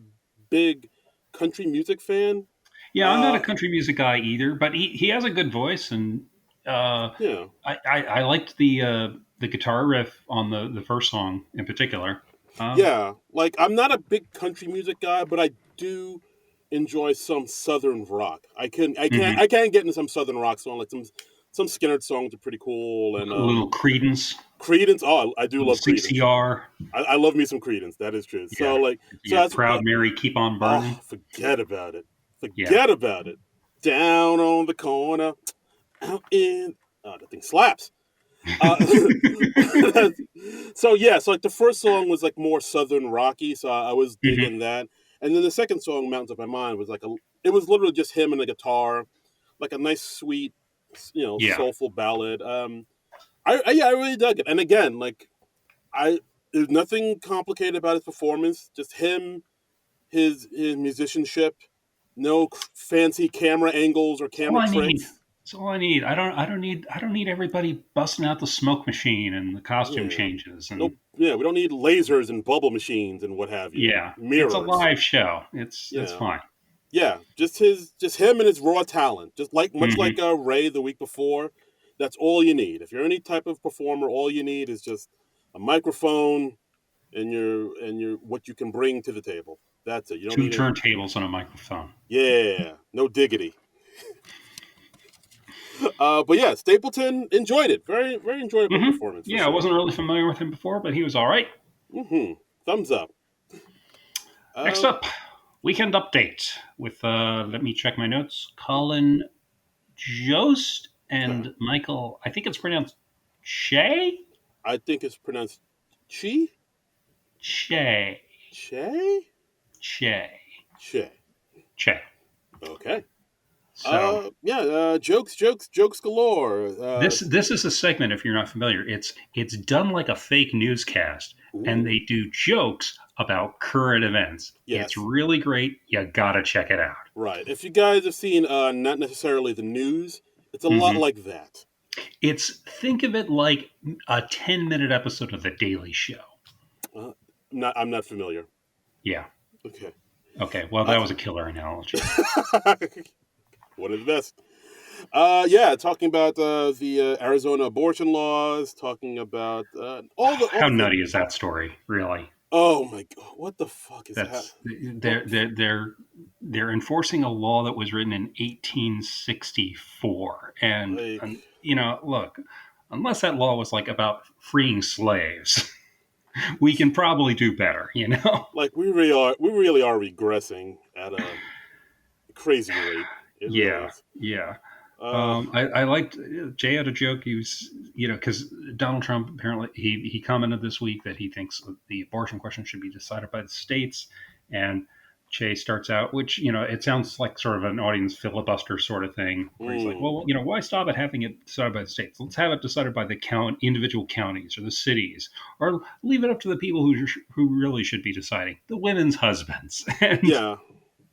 big country music fan. yeah. I'm not a Uh, country music guy either, but he has a good voice, and yeah, I liked the guitar riff on the first song in particular. Um, yeah. Like I'm not a big country music guy, but I do enjoy some southern rock. mhm. I can get into some southern rock song, like some Skinner songs are pretty cool, and A little Credence, Credence. Oh, I a do little love Credence. CCR. I love me some Credence. That is true. So Yeah, like, so yeah. that's Proud Mary, keep on oh, burning. forget about it. Yeah. Forget about it. Down on the corner, out in. Oh, that thing slaps. Uh, so yeah, so like the first song was like more southern rocky, so I was Hmm. digging that, and then the second song, "Mountains of My Mind," was like it was literally just him and a guitar, like a nice, sweet, Yeah. soulful ballad. Yeah, I really dug it, and again, like I there's nothing complicated about his performance, just him, his musicianship, no fancy camera angles or That's all camera I need. tricks. That's all I need. I don't need everybody busting out the smoke machine and the costume Yeah, changes and no, yeah, we don't need lasers and bubble machines and what have you, and yeah. It's a mirrors. live show. It's Yeah, fine. yeah, just him and his raw talent, just like much like Hmm. Ray the week before. That's all you need. If you're any type of performer, all you need is just a microphone and your what you can bring to the table. That's it. You don't Two need it. turntables and a microphone. Yeah, no diggity. But yeah, Stapleton enjoyed it. Very very enjoyable Hmm. performance for Yeah, I sure. wasn't really familiar with him before, but he was all right. Thumbs up. Next Um, up, weekend update with let me check my notes. Colin Jost and Michael. I think it's pronounced Shay. I think it's pronounced Chi. Shay. Che? Shay. Che. Shay. Okay. So Yeah, jokes galore. this is a segment. If you're not familiar, it's done like a fake newscast, and Ooh, they do jokes about current events. It's yes, really great. You gotta check it out. right. If you guys have seen not necessarily the news, it's a lot Hmm. like that. It's think of it like a 10-minute episode of The Daily Show. Uh, I'm not familiar. Yeah. Okay. Okay. Well, Uh, that was a killer analogy. One of the best. Yeah, talking about the Arizona abortion laws, talking about all How the things. nutty is that story? Really? Oh my god, what the fuck is that? That's they're enforcing a law that was written in 1864, Like, and look, unless that law was like about freeing slaves, we can probably do better. we really are regressing at a crazy rate. It really Yeah, is. yeah. Uh, I liked Jay had a joke. He was, because Donald Trump apparently he commented this week that he thinks the abortion question should be decided by the states, and Jay starts out, which it sounds like sort of an audience filibuster sort of thing, where he's like, mm, well, why stop at having it decided by the states? Let's have it decided by the individual counties or the cities, or leave it up to the people who really should be deciding, the women's husbands, and yeah,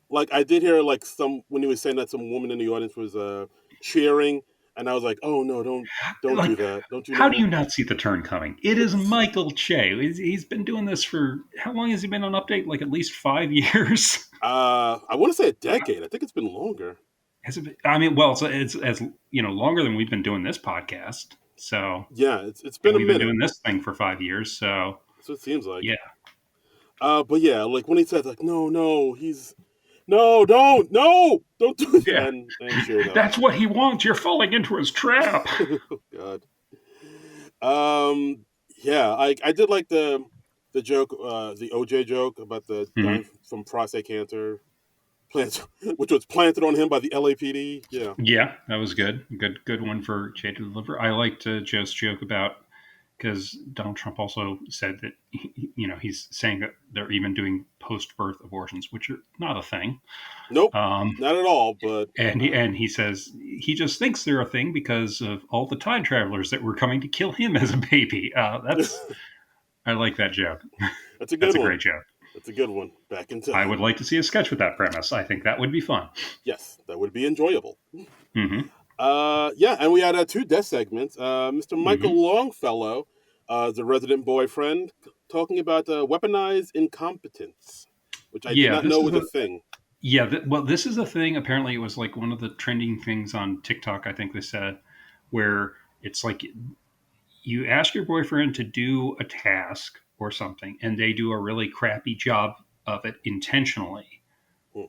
like I did hear like some when he was saying that some woman in the audience was cheering. and I was like, oh no, don't do Like, that, don't you how do know? you not see the turn coming? It is It's Michael Che. He's been doing this for how long has he been on Update? Like at least 5 years. I want to say a decade. I think it's been longer. Has it been, I mean, well, it's as longer than we've been doing this podcast. So, Yeah, it's and been a we've been minute. doing this thing for 5 years. So, That's what it seems like. yeah, But yeah, like when he said like, no, he's no, don't do that, yeah, and sure enough, that's what he wants. You're falling into his trap. oh God. Um, yeah, I did like the joke, the OJ joke about the dying Hmm. from prostate cancer, plant, which was planted on him by the LAPD. Yeah, Yeah, that was good. Good one for Jay to deliver. I liked Joe's joke about because Donald Trump also said that he's saying that they're even doing post-birth abortions, which are not a thing. nope, Um, not at all. But and he says he just thinks they're a thing because of all the time travelers that were coming to kill him as a baby. I like that joke. that's a That's good a one. great joke. That's a good one. Back in I time. would like to see a sketch with that premise. I think that would be fun. Yes, that would be enjoyable. Hmm. Yeah, and we had two death segments. Mr. Michael Hmm. Longfellow, the resident boyfriend, talking about weaponized incompetence, which I did Yeah, not this know is was a a thing. yeah. Well, this is a thing. Apparently, it was like one of the trending things on TikTok. I think they said where it's like you ask your boyfriend to do a task or something, and they do a really crappy job of it intentionally Hmm.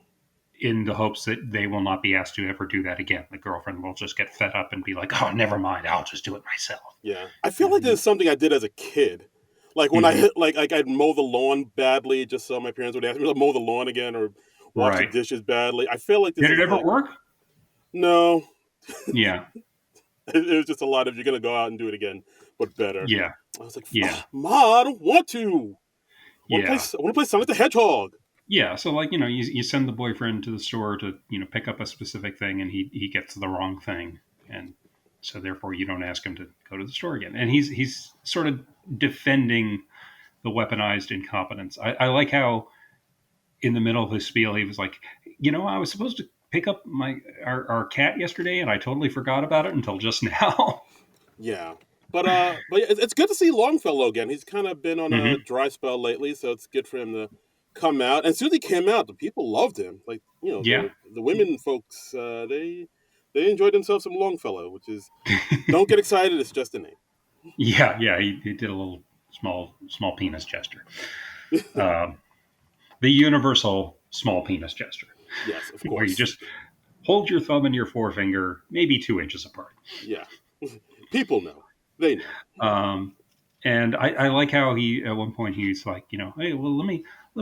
in the hopes that they will not be asked to ever do that again. The girlfriend will just get fed up and be like, "Oh, never mind, I'll just do it myself." Yeah, I feel like And, there's something I did as a kid. Like when I mhm. hit, like I'd mow the lawn badly, just so my parents would ask me to mow the lawn again or wash the Right? dishes badly. I feel like this Did it is ever like work? no, Yeah, it was just a lot of you're gonna go out and do it again, but better. yeah, I was like, yeah, Ma, I don't want to. yeah. I want to play Sonic the Hedgehog. Yeah, so like you send the boyfriend to the store to pick up a specific thing, and he gets the wrong thing, and so therefore you don't ask him to go to the store again. And he's sort of defending the weaponized incompetence. I like how in the middle of his spiel he was like, I was supposed to pick up our cat yesterday, and I totally forgot about it until just now. Yeah, but yeah, it's good to see Longfellow again. He's kind of been on a Hmm. dry spell lately, so it's good for him to come out. And as soon as he came out, the people loved him. Like Yeah, the women folks, they enjoyed themselves some Longfellow, which is don't get excited. It's just a name. yeah. He did a little small penis gesture. Um, the universal small penis gesture, Yes, of where you course. just hold your thumb and your forefinger maybe 2 inches apart. Yeah, people know. They know. Um, and I like how he at one point he's like, hey, well let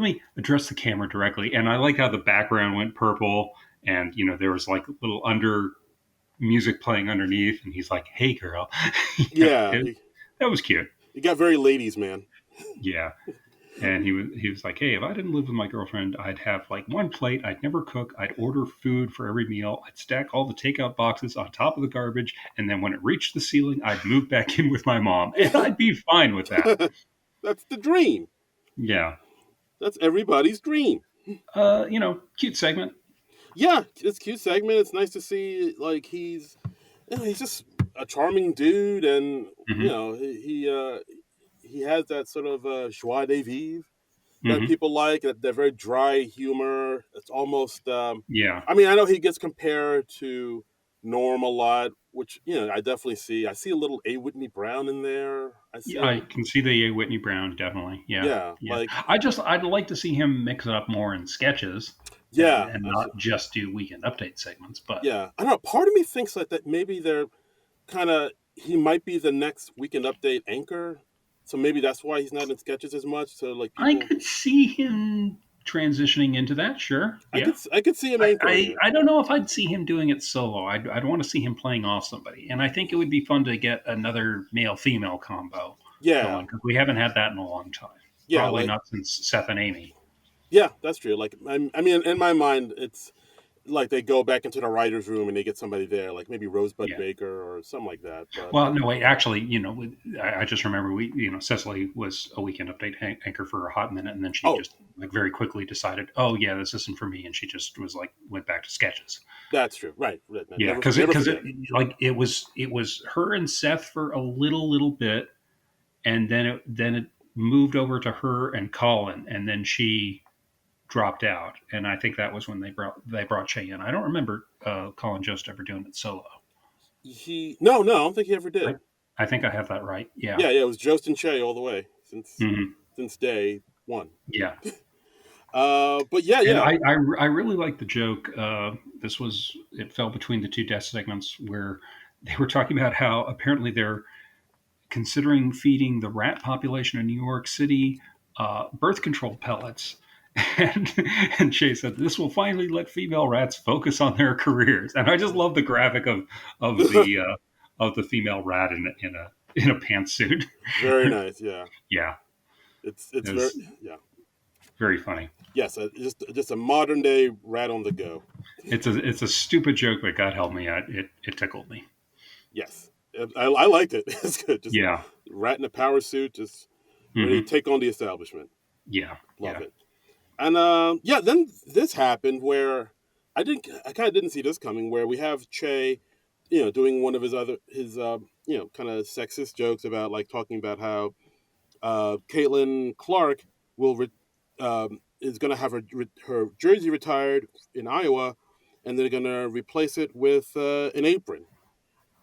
me address the camera directly. And I like how the background went purple, and there was like little under music playing underneath, and he's like, hey girl, Yeah, that was cute. he got very ladies, man. Yeah. And he was like, "Hey, if I didn't live with my girlfriend, I'd have like one plate. I'd never cook. I'd order food for every meal. I'd stack all the takeout boxes on top of the garbage, and then when it reached the ceiling, I'd move back in with my mom, and I'd be fine with that." That's the dream. Yeah, That's everybody's dream. cute segment. Yeah, it's a cute segment. It's nice to see like he's just a charming dude, and Hmm. he has that sort of joie de vivre that Hmm. people like. That very dry humor. It's almost. Yeah, I mean, I know he gets compared to Norm a lot, which I definitely see. I see a little A. Whitney Brown in there. I see yeah, a I can see the Whitney Brown definitely. Yeah, yeah, yeah. like I'd like to see him mix it up more in sketches, and yeah, and not just do weekend update segments. But yeah. I don't know. Part of me thinks like that maybe they're kind of he might be the next weekend update anchor, so maybe that's why he's not in sketches as much. So like I people, could see him transitioning into that. Sure, yeah. I could see him I, anchoring I, it. I don't know if I'd see him doing it solo. I'd want to see him playing off somebody, and I think it would be fun to get another male female combo Yeah, going because we haven't had that in a long time. yeah, Probably like not since Seth and Amy. yeah, that's true. Like I mean, in my mind, it's like they go back into the writers' room and they get somebody there, like maybe Rosebud Yeah. Baker or something like that. But Well, no, wait. Actually, I just remember Cecily was a weekend update anchor for a hot minute, and then she oh, just like very quickly decided, oh yeah, this isn't for me, and she just was like went back to sketches. that's true. Right. Yeah, Never because never forget. it was her and Seth for a little bit, and then it moved over to her and Colin, and then she dropped out, and I think that was when they brought Shay in. I don't remember Colin Jost ever doing it solo. He no, I don't think he ever I, did. I think I have that right. Yeah. Yeah, it was Jost and Che all the way Hmm. since day one. Yeah. But yeah, And yeah. I really like the joke. It fell between the two death segments where they were talking about how apparently they're considering feeding the rat population in New York City birth control pellets. And, and Shay said, "This will finally let female rats focus on their careers." And I just love the graphic of the female rat in a pantsuit. Very nice. Yeah, Yeah, it's it very was yeah. very funny. Yes, just a modern day rat on the go. It's a stupid joke, but God help me, it tickled me. Yes, I liked it. It's good. Just Yeah. rat in a power suit, just ready to Hmm. take on the establishment. Yeah. Love Yeah. it. And yeah, then this happened where I kind of didn't see this coming. Where we have Che, doing one of his kind of sexist jokes about like talking about how Caitlin Clark is going to have her jersey retired in Iowa, and they're going to replace it with an apron.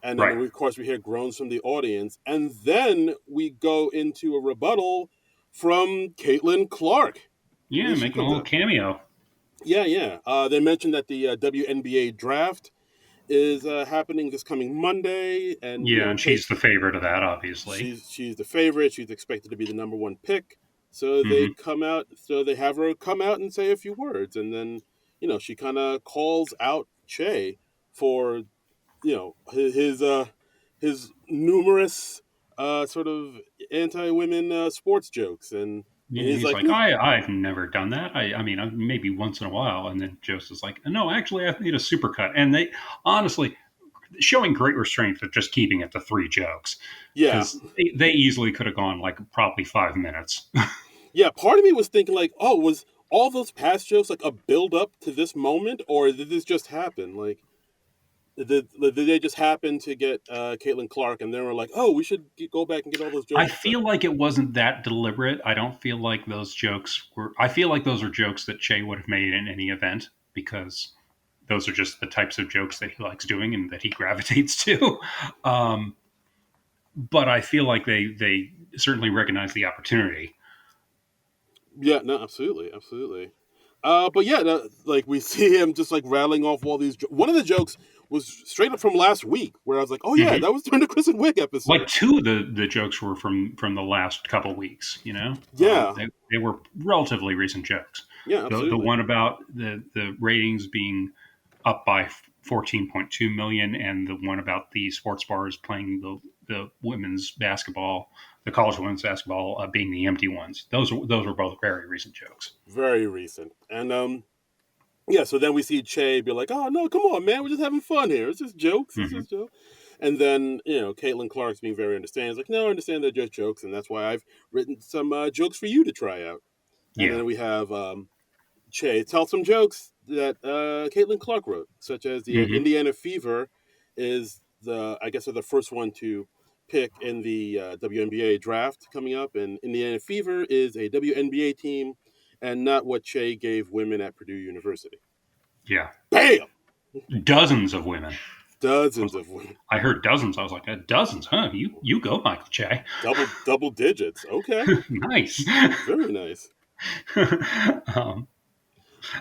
And then, Right. of course, we hear groans from the audience, and then we go into a rebuttal from Caitlin Clark. Yeah, She making a comes little out. cameo. Yeah, yeah. They mentioned that the WNBA draft is happening this coming Monday, and Yeah, and Kate, she's the favorite of that, obviously. she's the favorite. She's expected to be the number one pick. So Hmm. they have her come out and say a few words, and then she kind of calls out Che for his numerous sort of anti-women sports jokes, and Yeah, he's he's like, like, I've never done that. I mean, maybe once in a while. And then Joseph's like, no, actually, I've made a supercut. And they honestly showing great restraint for just keeping it to three jokes yeah, because they easily could have gone like probably 5 minutes. yeah. Part of me was thinking like, oh, was all those past jokes like a build up to this moment, or did this just happen? Like, did they just happen to get Caitlin Clark, and they were like, oh, we should go back and get all those I jokes? feel like it wasn't that deliberate. I don't feel like those jokes were. I feel like those are jokes that Che would have made in any event because those are just the types of jokes that he likes doing and that he gravitates to. Um, but I feel like they certainly recognize the opportunity. Yeah, no, absolutely, absolutely. But yeah, no, like we see him just like rattling off all these. One of the jokes was straight up from last week, where I was like, "Oh yeah, Hmm. that was during the Chris and Wick Like episode." two of the jokes were from the last couple weeks. Yeah, They were relatively recent jokes. yeah, The absolutely. one about the ratings being up by 14.2 million, and the one about the sports bars playing the women's basketball, the college women's basketball being the empty ones. Those were both very recent jokes. Very recent. And yeah. So then we see Che be like, "Oh no, come on, man, we're just having fun here. It's just jokes. It's Hmm. just jokes." And then Caitlin Clark's being very understanding. It's like, "No, I understand they're just jokes, and that's why I've written some jokes for you to try out." And Yeah. then we have Che tell some jokes that Caitlin Clark wrote, such as the Hmm. Indiana Fever is I guess, are the first one to pick in the WNBA draft coming up, and Indiana Fever is a WNBA team, and not what Che gave women at Purdue University. Yeah. Bam! Dozens of women. I was Dozens like, of women, I heard dozens. I was like, dozens, huh? You go, Michael Che. double digits. Okay, Nice. very nice. um,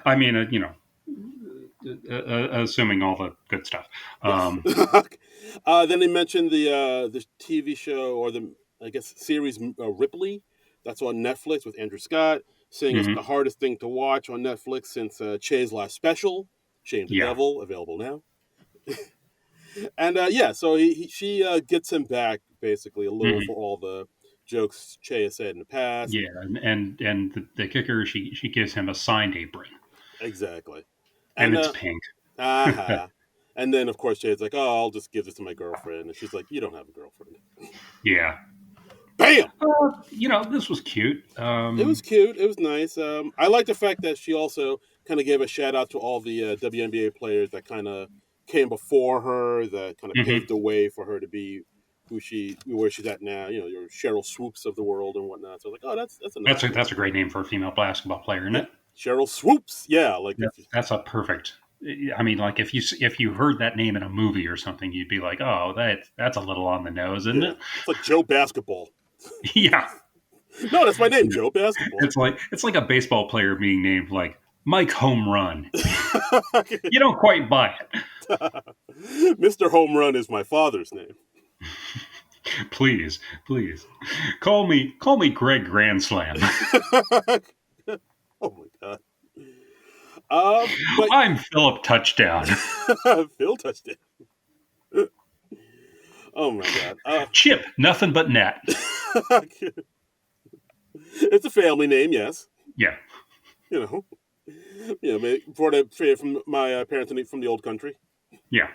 I mean, assuming all the good stuff. Yes. Um, Then they mentioned the TV show, or the, I guess, series, Ripley. That's on Netflix with Andrew Scott, saying it's the mhm. hardest thing to watch on Netflix since Che's last special, Shame the Yeah. Devil, available now. And yeah, so she gets him back basically a little Mhm. for all the jokes Che has said in the past. Yeah, and the kicker, she gives him a signed apron. Exactly. And And it's pink. aha. And then of course Jade's like, "Oh, I'll just give this to my girlfriend," and she's like, "You don't have a girlfriend." Yeah. Bam. This was cute. It was cute. It was nice. I like the fact that she also kind of gave a shout out to all the WNBA players that kind of came before her, that kind of paved Mhm. the way for her to be where she's at now. You know, your Cheryl Swoops of the world and whatnot. So I was like, oh, that's a nice That's touch. a great name for a female basketball player, isn't Yeah, it? Cheryl Swoops. Yeah, like if That's a perfect. I mean, like if you heard that name in a movie or something, you'd be like, oh, that's a little on the nose, isn't yeah, it? it's like Joe Basketball. Yeah. No, that's my name, Joe Basketball. It's like a baseball player being named like Mike Home Run. You don't quite buy it. Mr. Home Run is my father's name. Please, please. Call me Greg Grand Slam. Oh my god. But I'm Philip Touchdown. Phil touched it. Oh my god. Chip, nothing but net. It's a family name, yes. Yeah. You know, from my parents from the old country. Yeah.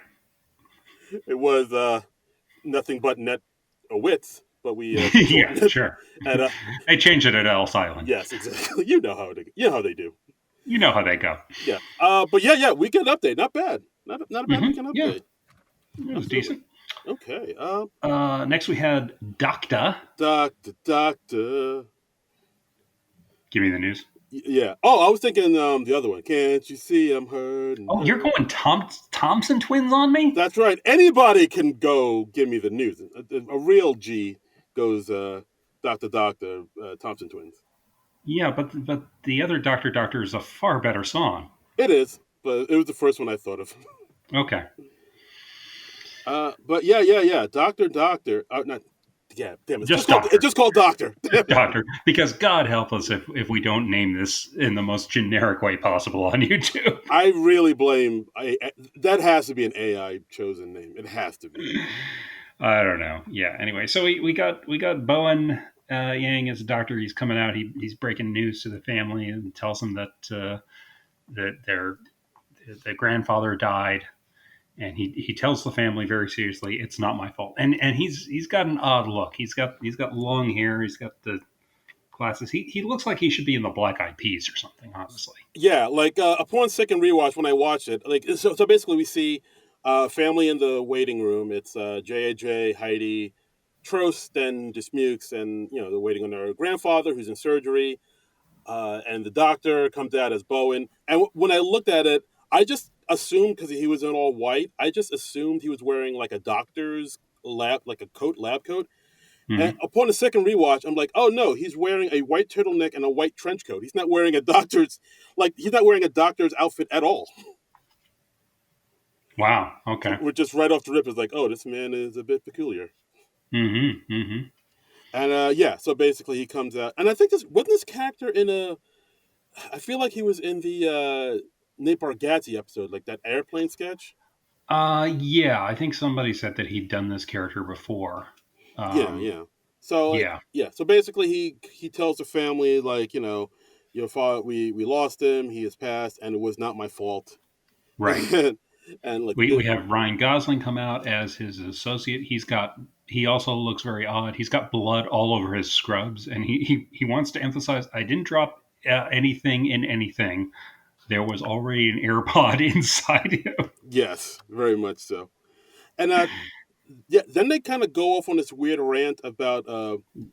It was nothing but net a wits, but we Yeah, shortened it. sure. And They changed it at Ellis Island. yes, exactly. You know how they do. You know how they go. Yeah. But yeah. Weekend update. Not bad. Not a bad weekend Yeah, update. it was Absolutely. decent. Okay. Next we had Doctor. Doctor. Give me the news. Yeah. Oh, I was thinking the other one. Can't you see I'm hurting? Oh, you're going Thompson twins on me? That's right. Anybody can go give me the news. A real G goes Doctor Thompson twins. Yeah, but the other Doctor is a far better song. It is, but it was the first one I thought of. Okay. But yeah. Doctor. Not. Yeah, damn. Just Doctor. It's just called Doctor. Damn it. Doctor. Because God help us if we don't name this in the most generic way possible on YouTube. I really blame. That has to be an AI chosen name. It has to be. I don't know. Yeah. Anyway, so we got Bowen Yang as a doctor. He's coming out. He's breaking news to the family and tells them that their grandfather died, and he tells the family very seriously, "It's not my fault." And he's got an odd look. He's got long hair. He's got the glasses. He looks like he should be in the Black Eyed Peas or something. Honestly. Yeah, like upon second rewatch when I watched it, like so basically we see family in the waiting room. It's JJ, Heidi, Trost, and Dismukes, and they're waiting on their grandfather who's in surgery. And the doctor comes out as Bowen. And when I looked at it, I just assumed because he was in all white, I just assumed he was wearing like a doctor's like a lab coat. And Mm-hmm. upon a second rewatch, I'm like, oh no, he's wearing a white turtleneck and a white trench coat. He's not wearing he's not wearing a doctor's outfit at all. Wow. Okay. We're just right off the rip is like, oh, this man is a bit peculiar. Mm-hmm. Mm-hmm. And yeah, so basically he comes out, and I think this character in a. I feel like he was in the Nate Bargatze episode, like that airplane sketch. Yeah, I think somebody said that he'd done this character before. Um, Yeah. So like, yeah, yeah, so basically he tells the family like your father we lost him, he has passed, and it was not my fault. right. And like We have Ryan Gosling come out as his associate. He also looks very odd. He's got blood all over his scrubs, and he wants to emphasize, I didn't drop anything in anything. There was already an AirPod inside him. yes, very much so. And yeah, then they kind of go off on this weird rant about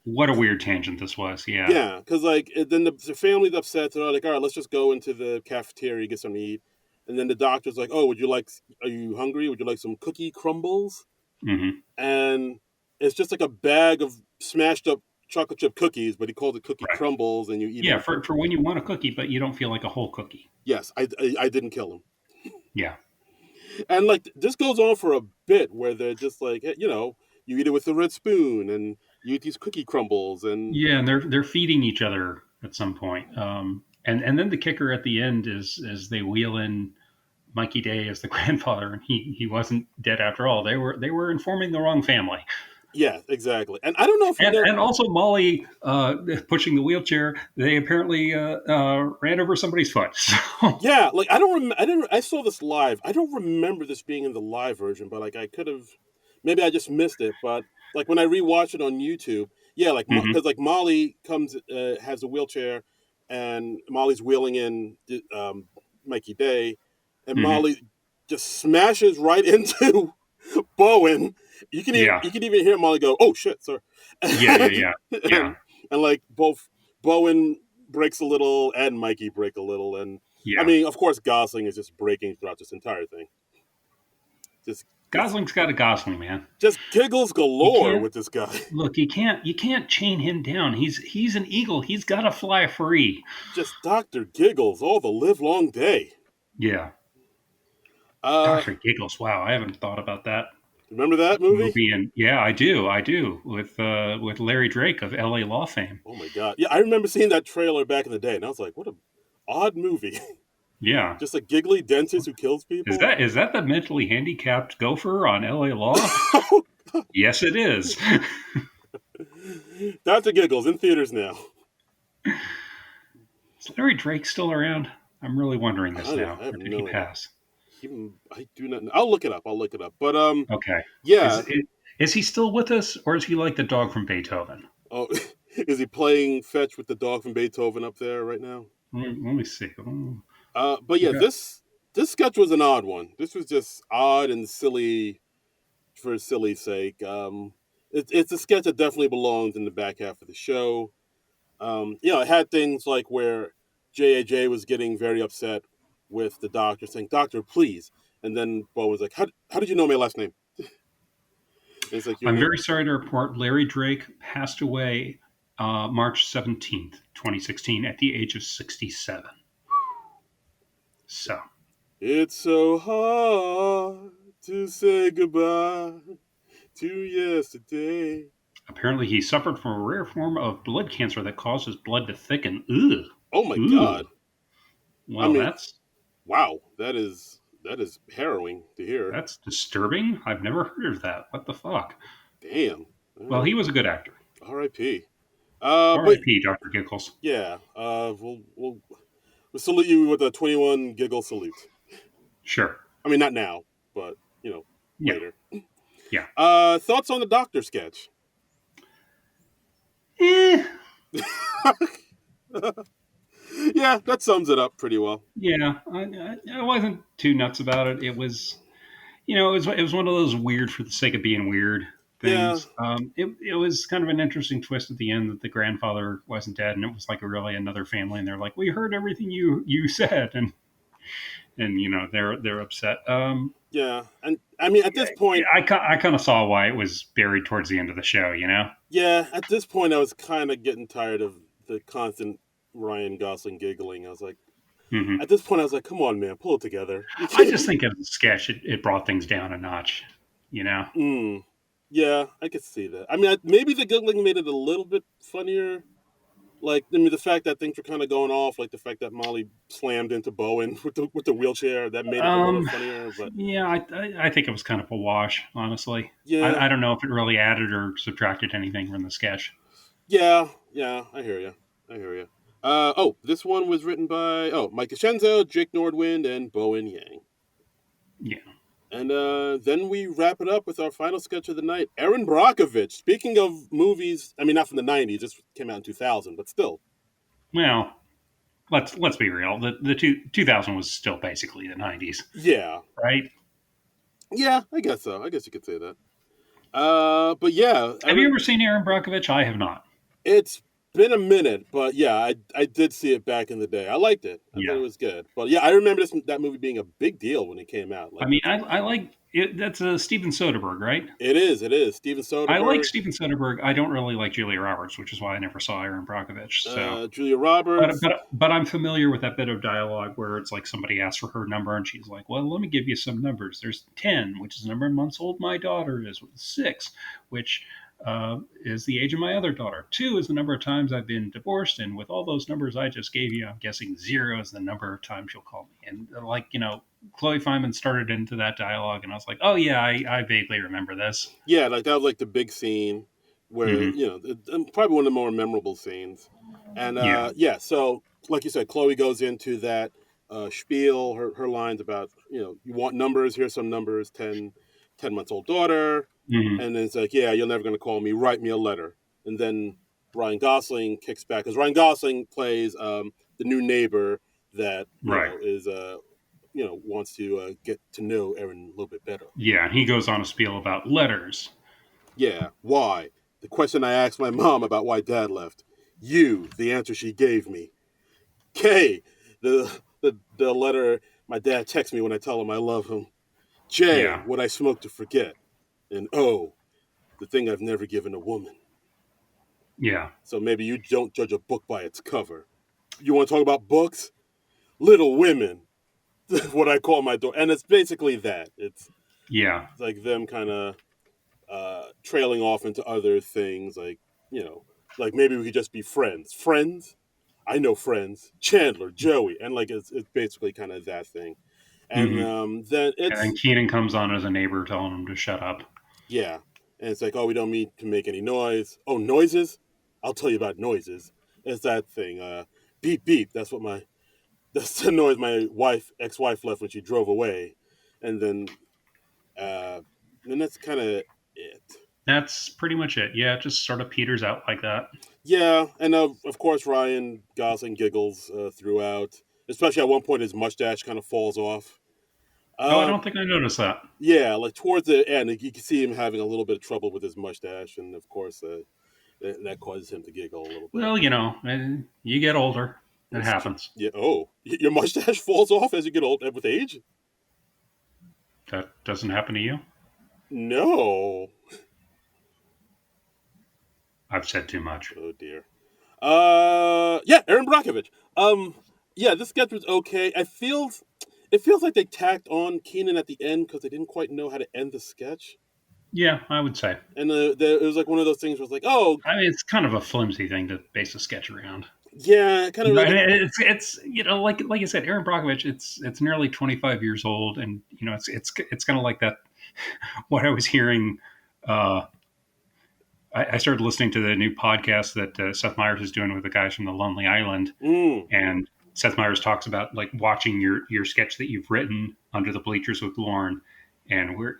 What a weird tangent this was. Yeah. yeah, because like then the family's upset, so they're like, all right, let's just go into the cafeteria get something to eat. And then the doctor's like, oh, are you hungry? Would you like some cookie crumbles? Hmm. And it's just like a bag of smashed up chocolate chip cookies, but he called it cookie Right. crumbles, and you eat Yeah, them. for when you want a cookie, but you don't feel like a whole cookie. Yes, I didn't kill him. Yeah. And like this goes on for a bit where they're just like, hey, you eat it with a red spoon, and you eat these cookie crumbles, and Yeah, and they're feeding each other at some point. And then the kicker at the end is they wheel in Mikey Day as the grandfather, and he wasn't dead after all. They were informing the wrong family. Yeah, exactly. And I don't know if you know. And also Molly pushing the wheelchair. They apparently ran over somebody's foot. So Yeah, like I don't. I didn't. I saw this live. I don't remember this being in the live version, but like I could have. Maybe I just missed it. But like when I rewatch it on YouTube, yeah, like mhm. because like Molly comes has a wheelchair, and Molly's wheeling in Mikey Day, and Mhm. Molly just smashes right into Bowen. Yeah, You can even hear Molly go, "Oh shit, sorry," yeah, yeah, and, yeah, yeah, and and like both Bowen breaks a little and Mikey break a little, and I yeah. mean, of course, Gosling is just breaking throughout this entire thing. Just just Gosling's got a Gosling, man. just giggles You galore can't with this guy. look. You can't chain him down. He's an eagle. He's got to fly free. Just Doctor Giggles all the live long day. Yeah, Uh, Doctor Giggles. Wow, I haven't thought about that remember that movie? movie. And yeah, I do with Larry Drake of L.A. Law fame. Oh my god, yeah, I remember seeing that trailer back in the day, and I was like, what a odd movie. Yeah, Just a giggly dentist who kills people. is that the mentally handicapped gopher on L.A. Law? Yes, it is. Doctor Giggles in theaters now. Is Larry Drake still around? I'm really wondering this I now. have Or did he no idea. pass? I do not know. I'll look it up. I'll look it up. But Okay. yeah. Is he still with us, or is he like the dog from Beethoven? Oh, is he playing fetch with the dog from Beethoven up there right now? Let me see. Oh, But we yeah, got this sketch was an odd one. This was just odd and silly for silly sake. It's a sketch that definitely belongs in the back half of the show. It had things like where JAJ was getting very upset with the doctor, saying, "Doctor, please." And then Bo was like, how did you know my last name? And it's like, your I'm name. very sorry to report Larry Drake passed away March 17th, 2016, at the age of 67. So It's so hard to say goodbye to yesterday. apparently he suffered from a rare form of blood cancer that causes blood to thicken. Ugh. Oh my Ooh. God. I Well, mean, wow. That is harrowing to hear. that's disturbing. I've never heard of that. What the fuck? Damn. All Well, right. he was a good actor. R.I.P. But R.I.P. Dr. Giggles. yeah. We'll salute you with a 21 giggle salute. Sure. I mean, not now, but Yeah. later. Yeah. Thoughts on the doctor sketch? Eh. Yeah, that sums it up pretty well. Yeah. I wasn't too nuts about it. It was, it was one of those weird for the sake of being weird Yeah, things. It was kind of an interesting twist at the end that the grandfather wasn't dead, and it was like really another family, and they're like, "We heard everything you said," and they're upset. yeah, and I mean, at this Yeah, point, I kind of saw why it was buried towards the end of the show. yeah, at this point, I was kind of getting tired of the constant Ryan Gosling giggling. I was like, Hmm. at this point, I was like, come on, man, pull it together. I just think as a sketch, it brought things down a notch. You know. mm, yeah, I could see that. I mean, maybe the giggling made it a little bit funnier. Like, I mean, the fact that things were kind of going off, like the fact that Molly slammed into Bowen with the wheelchair, that made it a little Um, funnier. But yeah, I think it was kind of a wash, honestly. yeah, I don't know if it really added or subtracted anything from the sketch. yeah, I hear you. I hear you. This one was written by Mike Crescenzo, Jake Nordwind, and Bowen Yang. Yeah. And then we wrap it up with our final sketch of the night. Aaron Brockovich. Speaking of movies, I mean, not from the '90s. This came out in 2000, but still. Well, let's be real. The 2000 was still basically the 90s, Yeah, right? yeah, I guess so. I guess you could say that. But yeah, Have you Aaron. ever seen Aaron Brockovich? I have not. It's been a minute, but yeah, I did see it back in the day. I liked it. I thought it Yeah. was good. But yeah, I remember that movie being a big deal when it came out. I Like mean, that's I like it. That's Steven Soderbergh, right? it is. It is Steven I like Soderbergh, Steven Soderbergh. I don't really like Julia Roberts, which is why I never saw Aaron Brockovich. So, Julia Roberts. but I'm familiar with that bit of dialogue where it's like somebody asks for her number and she's like, "Well, let me give you some numbers. There's 10, which is the number of months old my daughter is. 6, which is the age of my other daughter. 2 is the number of times I've been divorced, and with all those numbers I just gave you, I'm guessing 0 is the number of times you'll call me. And like Chloe Feynman started into that dialogue, and I was like, oh yeah, I vaguely remember this. Yeah, like that was like the big scene where Hmm. probably one of the more memorable scenes. And Yeah, yeah, so like you said, Chloe goes into that spiel, her lines about you want numbers. Here's some numbers. 10 months old daughter, hmm, and then it's like, yeah, you're never gonna call me. Write me a letter. And then Ryan Gosling kicks back because Ryan Gosling plays the new neighbor that right. is wants to get to know Erin a little bit better. Yeah, and he goes on a spiel about letters. Yeah, why? The question I asked my mom about why dad left. You, the answer she gave me. K, the letter my dad texts me when I tell him I love him. J, Yeah, what I smoke to forget. And O, the thing I've never given a woman. yeah, So maybe you don't judge a book by its cover. You want to talk about books? Little Women, what I call my door. And it's basically that. It's yeah, like them kind of trailing off into other things, like maybe we could just be friends. Friends? I know friends. Chandler, Joey, and like it's basically kind of that thing. And hmm. then And then it's Keenan comes on as a neighbor, telling him to shut up. yeah, and it's like, oh, we don't mean to make any noise. Oh, noises? I'll tell you about noises. It's that thing. Beep beep. That's the noise my ex-wife left when she drove away, and uh, then that's kind of it. That's pretty much it. Yeah, it just sort of peters out like that. Yeah, and of course Ryan Gosling giggles throughout, especially at one point his mustache kind of falls off. Oh, I Um, don't think I noticed that. yeah, like towards the end, you can see him having a little bit of trouble with his mustache, and of course that causes him to giggle a little bit. Well, you get older. It It's true. happens. Yeah. Oh, your mustache falls off as you get old with age. That doesn't happen to you. No. I've said too much. Oh dear. Yeah, Aaron Brockovich. Um, yeah, this sketch was okay. It feels like they tacked on Keenan at the end because they didn't quite know how to end the sketch. Yeah, I would say. And it was like one of those things where it's like, oh, I mean, it's kind of a flimsy thing to base a sketch around. yeah, kind of And like, it's like you said, Aaron Brockovich. It's nearly 25 years old, and it's kind of like that. What I was hearing. Uh, I started listening to the new podcast that Seth Meyers is doing with the guys from the Lonely Island, mm. and Seth Meyers talks about like watching your sketch that you've written under the bleachers with Lorne, and where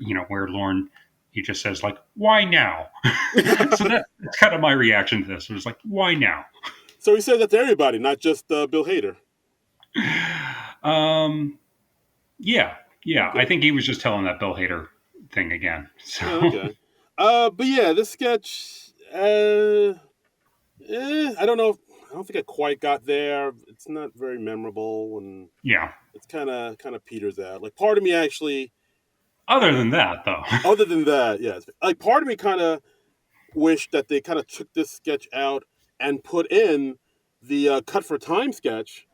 Lorne he just says like why now. So that's kind of my reaction to this. It was like why now. So he said that to everybody, not just Bill Hader. Um, yeah, yeah. I Okay. think he was just telling that Bill Hader thing again. Oh, So okay. But yeah, this sketch, I don't know. I don't think I quite got there. It's not very memorable, and yeah. it's kind of peters out. Like part of me actually, Other than that, though, other than that, yes, like part of me kind of wished that they kind of took this sketch out and put in the cut for time sketch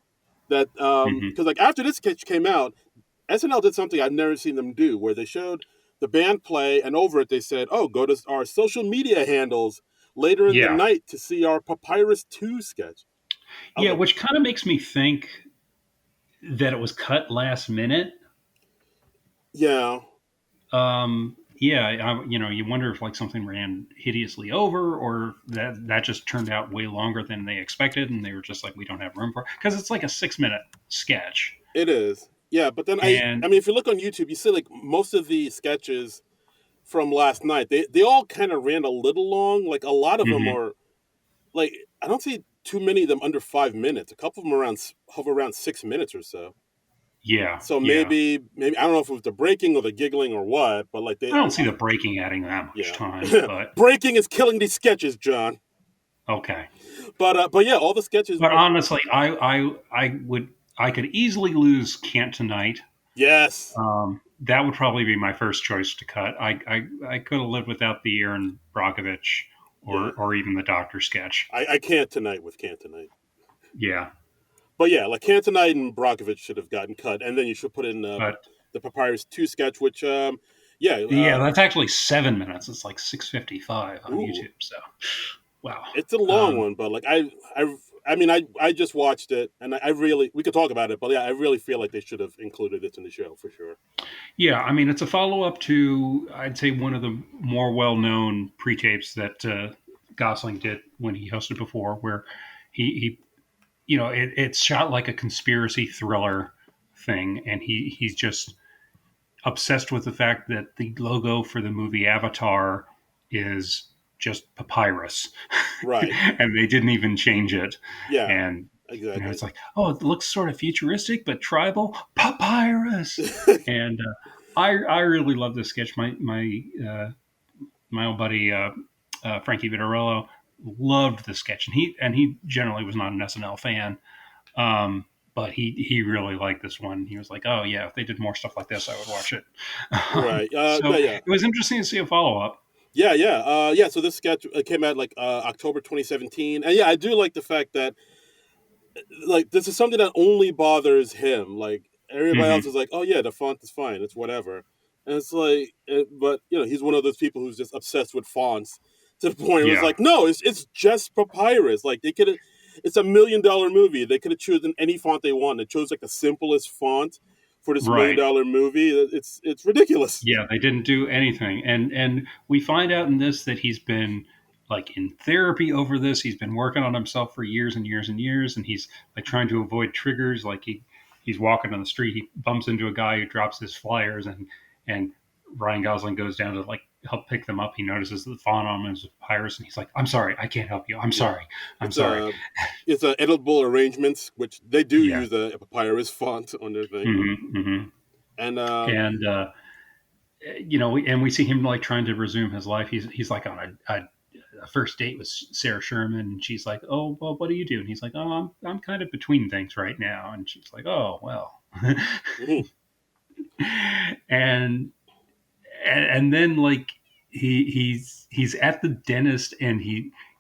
that hmm, because like after this sketch came out, SNL did something I've never seen them do, where they showed the band play, and over it they said, "Oh, go to our social media handles later in the yeah, night to see our Papyrus 2 sketch." I was yeah. like, Which kind of makes me think that it was cut last minute. "Yeah, Yeah, you wonder if like something ran hideously over, or that just turned out way longer than they expected, and they were just like, we don't have room for it because it's like a 6 minute sketch, it is." Yeah, but then I and mean, if you look on YouTube, you see like most of the sketches from last night, they all kind of ran a little long. Like a lot of them mhm, are like I don't see too many of them under 5 minutes. A couple of them hover around 6 minutes or so. yeah, So yeah. maybe I don't know if it was the breaking or the giggling or what, but like I don't see the breaking adding that much yeah, time, but breaking is killing these sketches, John. okay. But yeah, all the sketches But were honestly, I could easily lose Can't Tonight. yes, That would probably be my first choice to cut. I could have lived without the Aaron Brockovich yeah. or even the Doctor sketch. I can't tonight with can't tonight. Yeah, But yeah, like Cantonite and Brockovich should have gotten cut, and then you should put in but the Papyrus 2 sketch, which Yeah. Yeah, that's actually 7 minutes. It's like 6:55 on Ooh, YouTube. So wow. it's a long Um, one, but like I mean, I just watched it, and I really we could talk about it, but yeah, I really feel like they should have included it in the show for sure. yeah, I mean, it's a follow up to, I'd say, one of the more well known pre tapes that Gosling did when he hosted before, where he it's shot like a conspiracy thriller thing, and he's just obsessed with the fact that the logo for the movie Avatar is just papyrus, Right. and they didn't even change it. Yeah. And Exactly. it's like, oh, it looks sort of futuristic but tribal papyrus. And I really love this sketch. My old buddy Frankie Vitarello loved the sketch, and he generally was not an SNL fan. But he really liked this one. He was like, "Oh yeah, if they did more stuff like this, I would watch it." Right. So Yeah. Yeah. it was interesting to see a follow up. Yeah. Yeah. Yeah. So this sketch came out like October 2017, and yeah, I do like the fact that like this is something that only bothers him. Like everybody else Hmm. is like, oh yeah, the font is fine, it's whatever, and it's like, but you know, he's one of those people who's just obsessed with fonts to the point where it's Yeah, like, no, it's just papyrus. Like they could have, it's $1 million movie. They could have chosen any font they want. They chose like the simplest font for this million right. dollar movie. It's ridiculous. Yeah, they didn't do anything, and we find out in this that he's been like in therapy over this. He's been working on himself for years and years and years, and he's like trying to avoid triggers. Like he's walking on the street, he bumps into a guy who drops his flyers, and Ryan Gosling goes down to like help pick them up. He notices the font on them is papyrus, and he's like, "I'm sorry, I can't help you. I'm Yeah, sorry, I'm it's sorry." a it's a edible arrangements, which they do Yeah. use a papyrus font on their thing, Hmm. and And and we see him like trying to resume his life. He's like on a first date with Sarah Sherman, and she's like, "Oh, well, what do you do?" And he's like, "Oh, I'm kind of between things right now." And she's like, "Oh, well." mhm, and and then like he's at the dentist, and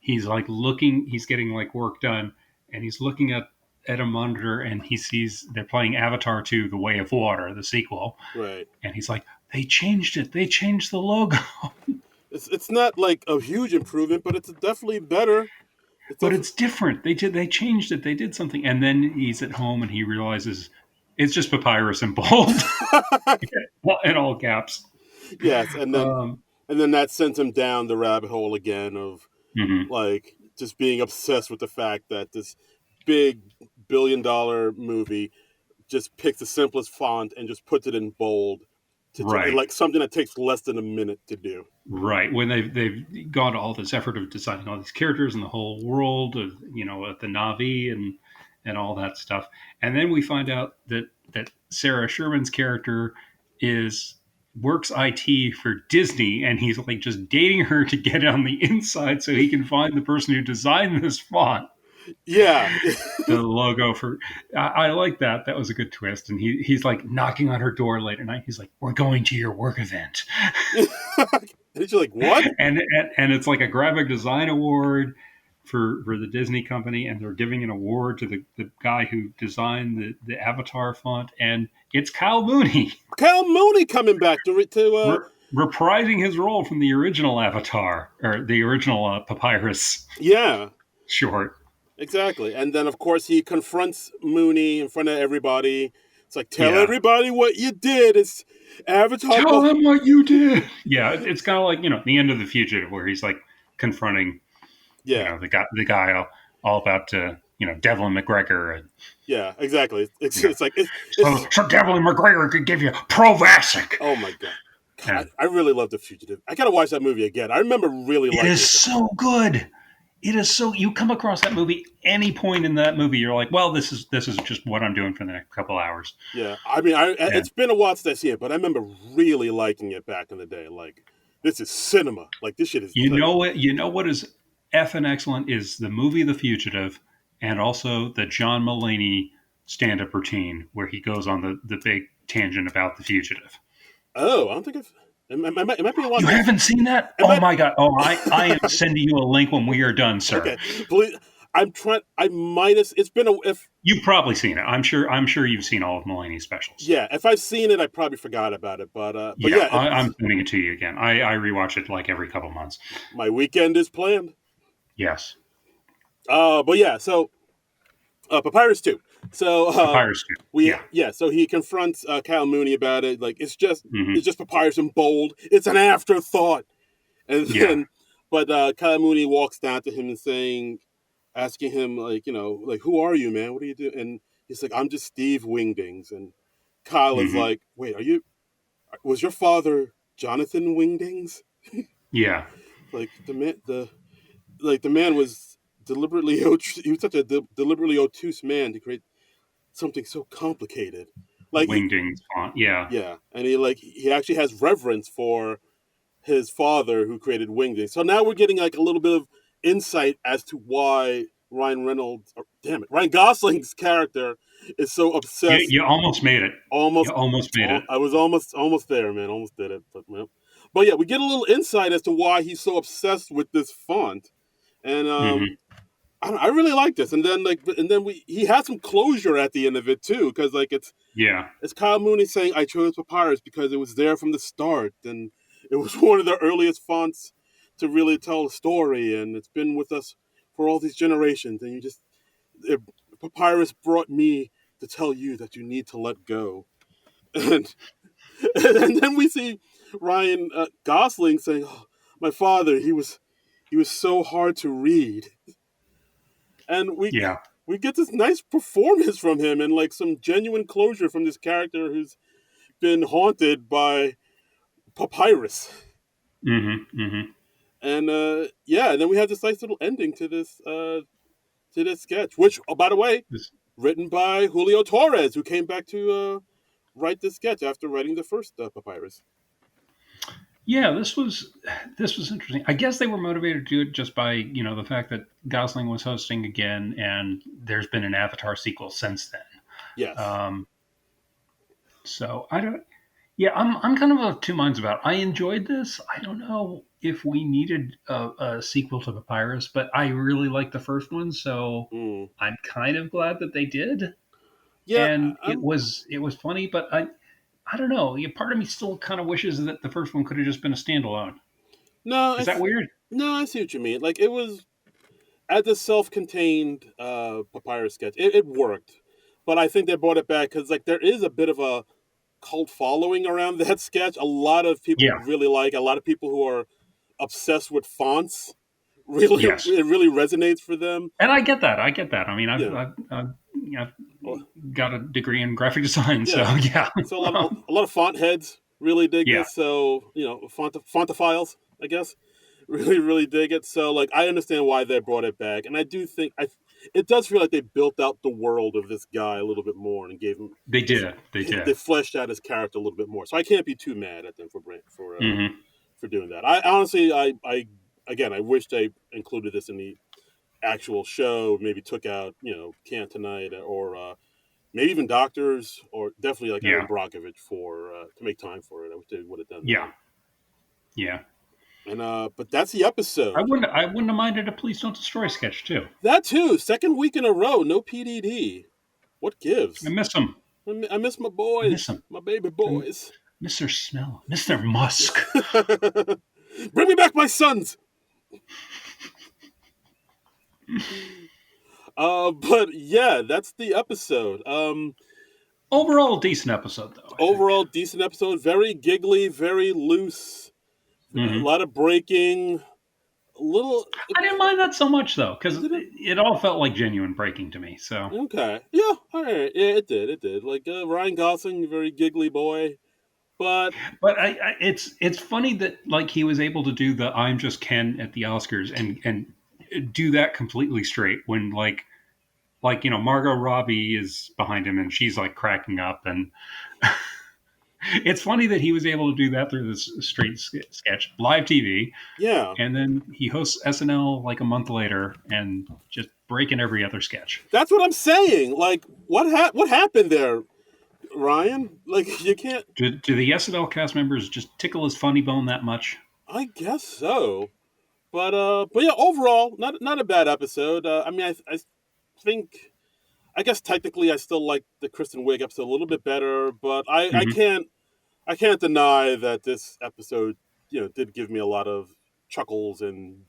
he's like looking, he's getting like work done, and he's looking at a monitor, and he sees they're playing Avatar 2: The Way of Water, the sequel, right. and he's like, "They changed it. They changed the logo." It's not like a huge improvement, but it's definitely better. It's But definitely it's different. They changed it. They did something, and then he's at home and he realizes it's just papyrus and bold in all caps. yes, Um, and then that sends him down the rabbit hole again of mhm. like just being obsessed with the fact that this big $1 billion movie just picks the simplest font and just puts it in bold to Right, like something that takes less than a minute to do. right. When they've gone to all this effort of designing all these characters and the whole world of the Navi and all that stuff, and then we find out that Sarah Sherman's character is works IT for Disney, and he's like just dating her to get on the inside so he can find the person who designed this font. Yeah. The logo for I like that. That was a good twist. And he's like knocking on her door late at night. He's like, "We're going to your work event," And you're like, what? and it's like a graphic design award for the Disney company, and they're giving an award to the guy who designed the Avatar font, and it's Kyle Mooney Cal Mooney coming back to reprising his role from the original Avatar, or the original Papyrus yeah, short. exactly. And then of course he confronts Mooney in front of everybody. It's like, tell Yeah. everybody what you did. It's Avatar. Tell them what you did. Yeah, it's kind of like the end of the fugitive, where he's like confronting Yeah, the guy all about Devlin McGregor. And yeah, exactly. It's yeah, it's like so it's so Devlin McGregor could give you Provasic. oh my god. God, And I really love The Fugitive. I gotta watch that movie again. I remember really it liking is it the so first. good. It is so, you come across that movie any point in that movie, you're like, well, this is just what I'm doing for the next couple hours. Yeah, I mean, And it's been a while since I've seen it, but I remember really liking it back in the day. Like, this is cinema. Like, this shit is you like, know what? You know what is effing excellent is the movie The Fugitive, and also the John Mulaney stand-up routine where he goes on the big tangent about The Fugitive. oh, I don't think it might be a You watch. haven't seen that? It Oh might. my god! Oh, I am sending you a link when we are done, sir. Okay, please. I'm trying. I might have. It's been a if. You've probably seen it. I'm sure you've seen all of Mulaney's specials. Yeah, if I've seen it, I probably forgot about it. But Yeah, yeah, I'm sending it to you again. I rewatch it like every couple months. my weekend is planned. Yes, But yeah, so Papyrus 2. So Papyrus too. we Yeah. yeah, so he confronts Kyle Mooney about it. Like Hmm. it's just Papyrus in bold. It's an afterthought. And Yeah. then, but Kyle Mooney walks down to him and asking him like, like who are you, man? What do you do? And he's like, I'm just Steve Wingdings. And Kyle is Hmm. like, wait, was your father Jonathan Wingdings? Yeah. Like the man was he was such a deliberately obtuse man to create something so complicated. Like Wingdings font. Yeah. yeah, and he actually has reverence for his father who created Wingdings. So now we're getting like a little bit of insight as to why Ryan Gosling's character is so You, obsessed. you almost made it. You Almost, almost made it. I was almost there, man. Almost did it, but yeah, we get a little insight as to why he's so obsessed with this font, and Hmm. I really like this. And then he has some closure at the end of it too, because like Yeah. it's Kyle Mooney saying, I chose Papyrus because it was there from the start, and it was one of the earliest fonts to really tell a story, and it's been with us for all these generations. And it, Papyrus brought me to tell you that you need to let go. And, and then we see Ryan Gosling saying, oh, my father, he was so hard to read. And Yeah. we get this nice performance from him and like some genuine closure from this character who's been haunted by Papyrus. Hmm. Hmm. And yeah, and then we have this nice little ending to this sketch, which, oh, by the way, written by Julio Torres, who came back to write this sketch after writing the first Papyrus. Yeah, this was interesting. I guess they were motivated to do it just by the fact that Gosling was hosting again, and there's been an Avatar sequel since then. Yes. So I don't. Yeah, I'm kind of of two minds about it. I enjoyed this. I don't know if we needed a sequel to Papyrus, but I really liked the first one, so Mm. I'm kind of glad that they did. Yeah, And it I'm. was it was funny, but I don't know. Part of me still kind of wishes that the first one could have just been a standalone. No, Is that weird? no, I see what you mean. Like it was as a self-contained Papyrus sketch, it worked, but I think they brought it back because like there is a bit of a cult following around that sketch. A lot of people Yeah. really like. A lot of people who are obsessed with fonts. Really, Yes. it really resonates for them. And I get that. I get that. I mean, Yeah, I've well, got a degree in graphic design, so yeah. yeah. So a lot of font heads really dig Yeah, this. So fontophiles, I guess, really dig it. So like I understand why they brought it back, and I do think it does feel like they built out the world of this guy a little bit more and gave him they his, did. They they did. fleshed out his character a little bit more. So I can't be too mad at them Hmm. for doing that. I honestly, I again, I wish they included this in the actual show. Maybe took out, Cantonite or maybe even Doctors, or definitely like Aaron Yeah. Brockovich for to make time for it. I wish they would have done Yeah. that. Yeah. And but that's the episode. I wouldn't have minded a Please Don't Destroy sketch too. That too, second week in a row, no PDD. What I gives? miss him. I miss my I miss boys, him. my baby I boys. miss their smell. I miss their musk. Bring me back my sons. But yeah, that's the episode. Overall, decent episode though, I think. Overall, decent episode. Very giggly, very loose. A Hmm. lot of breaking. A little. I didn't mind that so much though, because Did it? it all felt like genuine breaking to me. So, Okay. Yeah. All right. Yeah, it did. It did. Like Ryan Gosling, very giggly boy. But but it's funny that like he was able to do the "I'm just Ken" at the Oscars and do that completely straight when Margot Robbie is behind him and she's like cracking up, and it's funny that he was able to do that through this straight sketch live TV, yeah, and then he hosts SNL like a month later and just breaking every other sketch. that's what I'm saying. Like, what happened there, Ryan? Like, you can't. Do the SNL cast members just tickle his funny bone that much? I guess so. But yeah, overall, not a bad episode. I mean, I think I guess technically I still like the Kristen Wiig episode a little bit better, but Hmm. I can't deny that this episode, did give me a lot of chuckles and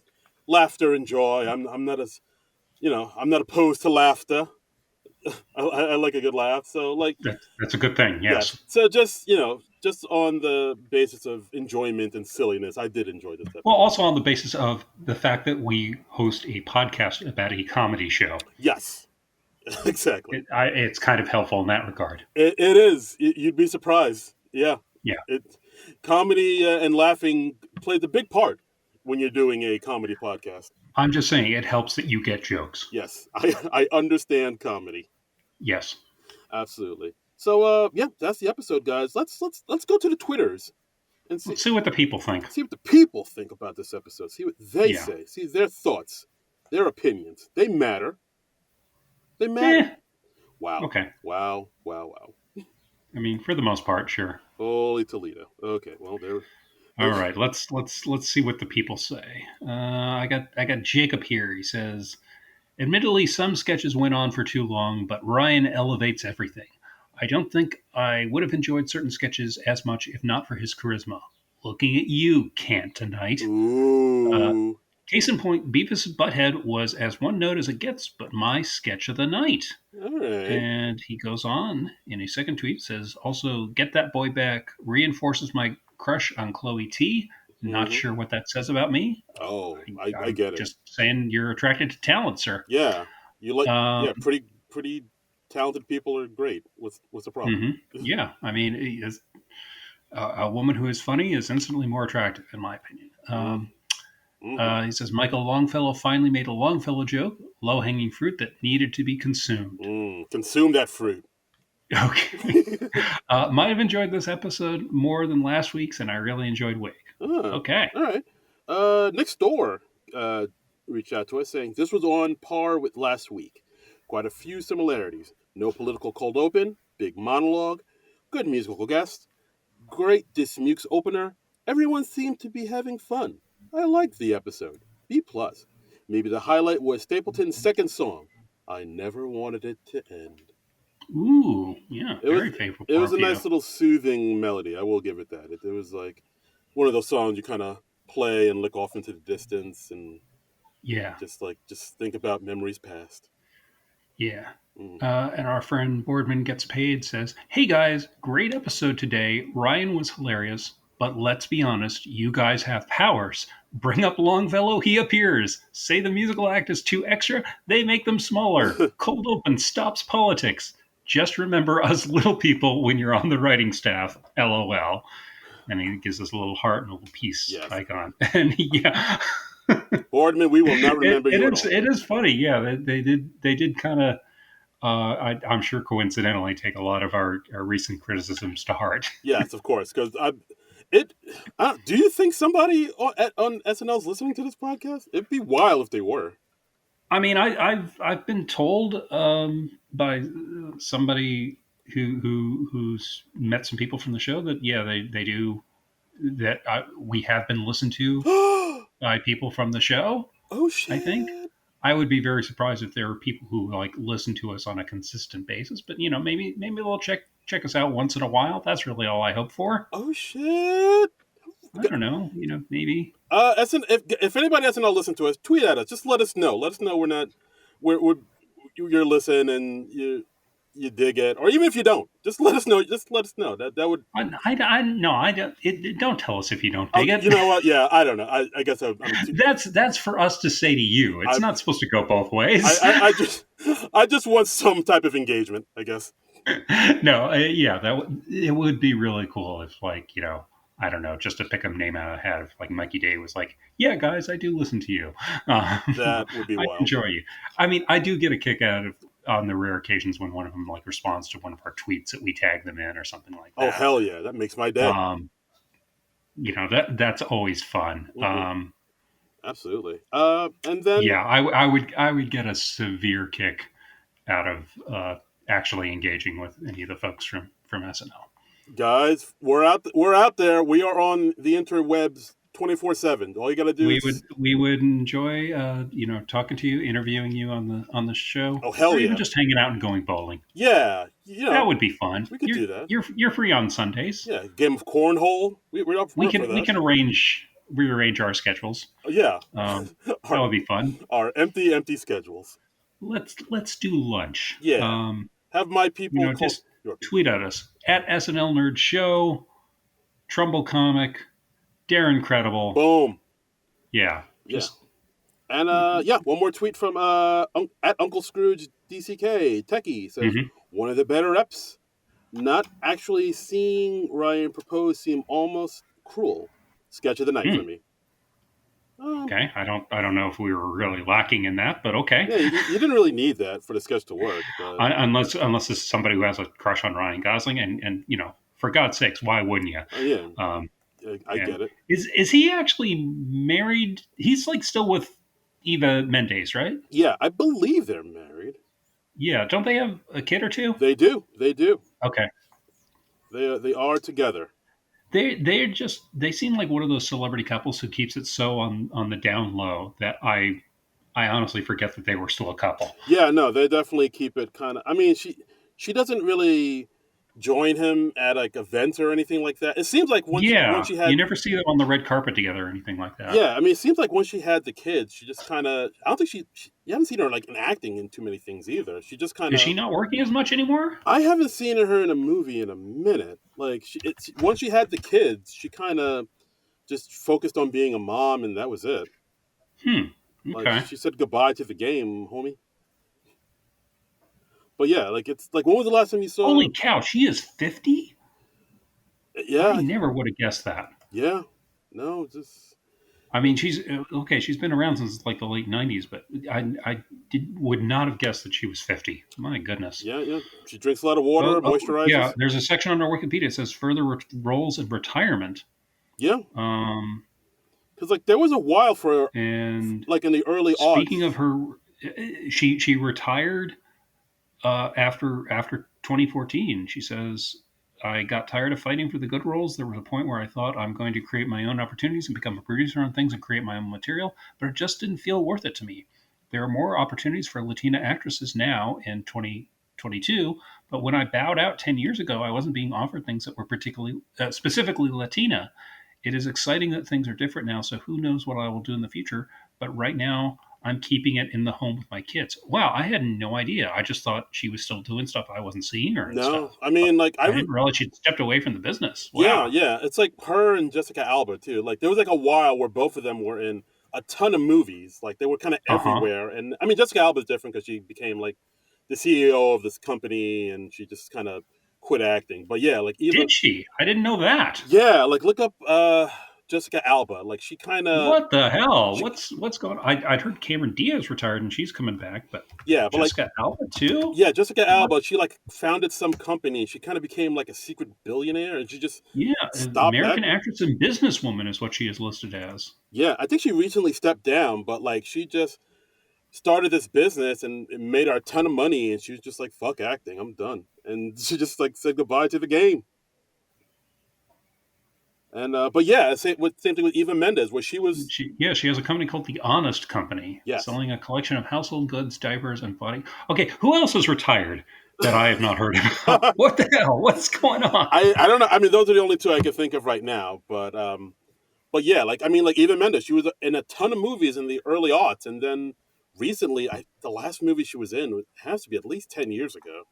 laughter and joy. I'm not as I'm not opposed to laughter. I like a good laugh. So like, That's a good thing. yes. Yes. So just just on the basis of enjoyment and silliness, I did enjoy this Well, episode. also on the basis of the fact that we host a podcast about a comedy show, Yes, exactly. it's kind of helpful in that regard. It is. You'd be surprised. Yeah, Yeah. it comedy and laughing plays a big part when you're doing a comedy podcast. I'm just saying it helps that you get jokes. Yes, I understand comedy. Yes. Absolutely. So yeah, that's the episode, guys. Let's go to the Twitters and Let's see what the people think. see what the people think about this episode. See what they Yeah. say. See their thoughts, their opinions. They matter. They matter. Eh. Wow. Okay. Wow. Wow. Wow. I mean, for the most part, sure. Holy Toledo. Okay. Well, All there's. right. Let's see what the people say. I got Jacob here. He says, admittedly, some sketches went on for too long, but Ryan elevates everything. I don't think I would have enjoyed certain sketches as much if not for his charisma. Looking at you, can't tonight. Uh, Ooh. Case in point, Beavis' Butthead was as one note as it gets, but my sketch of the night. All right. And he goes on in a second tweet, says, also, get that boy back reinforces my crush on Chloe T. Not Mm-hmm. sure what that says about me. Oh, I I'm get it. just saying you're attracted to talent, sir. Yeah. You like Um, yeah, pretty talented people are great. What's the problem? yeah, I mean, a woman who is funny is instantly more attractive, in my opinion. Mm, mm-hmm. He says Michael Longfellow finally made a Longfellow joke, low hanging fruit that needed to be consumed. Consume that fruit. Okay. Might have enjoyed this episode more than last week's, and I really enjoyed Wig. Oh, Okay. all right. Next door reached out to us saying this was on par with last week. Quite a few similarities. No political cold open, big monologue, good musical guest, great dismukes opener. Everyone seemed to be having fun. I liked the episode. B plus. Maybe the highlight was Stapleton's second song. I never wanted it to end. Ooh, yeah, It was very favorable it was a review. nice little soothing melody. I will give it that. It was like one of those songs you kind of play and look off into the distance and Yeah, just think about memories past. yeah. Mm. And our friend Boardman Gets Paid says, hey guys, great episode today. Ryan was hilarious, but let's be honest, you guys have powers. Bring up Longfellow, he appears. Say the musical act is too extra, they make them smaller. Cold open stops politics. Just remember us little people when you're on the writing staff. LOL. And he gives us a little heart and a little peace Yes, icon. And yeah, Boardman, we will not remember you at all. it is funny. Yeah, they did kind of. I'm sure coincidentally take a lot of our recent criticisms to heart. Yes, of course, because it. Do you think somebody on SNL is listening to this podcast? It'd be wild if they were. I mean, I've been told by somebody who's met some people from the show that yeah they do that we have been listened to by people from the show. Oh I think. shit! I would be very surprised if there are people who like listen to us on a consistent basis. But you know, maybe they'll check us out once in a while. That's really all I hope for. Oh shit! I don't know. You know, maybe. If anybody at SNL listen to us, tweet at us. Just let us know. Let us know we're you're listening and you dig it, or even if you don't, just let us know. Just let us know that would. I no, I don't. Don't tell us if you don't Oh, dig it. you know what? Yeah, I don't know. I guess I'm too. That's for us to say to you. It's I, not supposed to go both ways. I just want some type of engagement. I guess. No, yeah, it would be really cool if like you know. I don't know, just to pick a name out of the hat. If like Mikey Day was like, "Yeah, guys, I do listen to you. That would be I wild. enjoy you." I mean, I do get a kick out of on the rare occasions when one of them like responds to one of our tweets that we tag them in or something like Oh that. hell yeah, that makes my day. Um, you know that's always fun. Hmm. Absolutely. And then Yeah, I would get a severe kick out of actually engaging with any of the folks from SNL. guys, we're out there. We are on the interwebs 24/7. All you got to do We is would we would enjoy talking to you, interviewing you on the show, oh hell or even yeah, just hanging out and going bowling. yeah. That would be fun. We could do that. You're free on Sundays. Yeah, game of cornhole. We're We up for can we that. can arrange rearrange our schedules. Oh, yeah, That our would be fun. our empty schedules. Let's do lunch. Yeah, have my people call Just your people. tweet at us at SNL Nerd Show, Trumbull Comic, Darren Credible. Boom. Yeah, Yeah. just And yeah, one more tweet from at Uncle Scrooge DCK Techie says mhm. one of the better reps. Not actually seeing Ryan propose seemed almost cruel. Sketch of the night for Hmm. me. Okay. I don't know if we were really lacking in that, but okay. Yeah, you didn't really need that for the sketch to work, but Unless this is somebody who has a crush on Ryan Gosling, and for God's sakes, why wouldn't you? yeah, Um, I and get it. is he actually married? He's like still with Eva Mendes, right? Yeah, I believe they're married. Yeah. Don't they have a kid or two? They do. They do. Okay. They are together. They seem like one of those celebrity couples who keeps it so on the down low that I honestly forget that they were still a couple. Yeah, no, they definitely keep it kind of. I mean, she doesn't really join him at like events or anything like that. It seems like once Yeah, she you had never see them on the red carpet together or anything like that. yeah, I mean, it seems like when she had the kids, she just kind of. I don't think you haven't seen her like in acting in too many things either. She just kind Is of. she not working as much anymore? I haven't seen her in a movie in a minute. Like once she had the kids, she kind of just focused on being a mom, and that was it. Hmm. Like Okay. she said goodbye to the game, homie. But yeah, like it's like when was the last time you saw? Holy cow, she is 50? I Yeah, never would have guessed that. yeah, no, just I mean, she's okay. She's been around since like the late 90s, but would not have guessed that she was 50. My goodness. yeah, yeah. She drinks a lot of Oh, water, oh, yeah. moisturizes. There's a section under Wikipedia that says further roles in retirement. Yeah, Um, because like there was a while for and like in the early speaking aughts. of her, she retired after 2014. She says, I got tired of fighting for the good roles. There was a point where I thought I'm going to create my own opportunities and become a producer on things and create my own material, but it just didn't feel worth it to me. There are more opportunities for Latina actresses now in 2022, but when I bowed out 10 years ago, I wasn't being offered things that were particularly specifically Latina. It is exciting that things are different now, so who knows what I will do in the future. But right now, I'm keeping it in the home with my kids. Wow, I had no idea. I just thought she was still doing stuff. I wasn't seeing her and No, stuff. I mean like I didn't realize she'd stepped away from the business. yeah, Wow. yeah. It's like her and Jessica Alba too. Like there was like a while where both of them were in a ton of movies. Like they were kind of Uh huh. everywhere. And I mean Jessica Alba's different because she became like the CEO of this company and she just kind of quit acting. But yeah, like even Did she? I didn't know that. yeah, like look up Jessica Alba. Like she kind of What the hell? she What's going on? I'd heard Cameron Diaz retired and she's coming back, but yeah, but like Jessica Alba too? yeah, Jessica What? Alba, she like founded some company. She kind of became like a secret billionaire and she just Yeah, stopped American acting. actress and businesswoman is what she is listed as. Yeah, I think she recently stepped down, but like she just started this business and it made her a ton of money and she was just like fuck acting, I'm done. And she just like said goodbye to the game. And but yeah, same thing with Eva Mendes where she was She has a company called The Honest Company, yes. selling a collection of household goods, diapers, and body. Okay, who else is retired that I have not heard about? I What the hell? What's going on? I don't know. I mean those are the only two I can think of right now, but yeah, like I mean like Eva Mendes, she was in a ton of movies in the early aughts and then recently the last movie she was in has to be at least 10 years ago.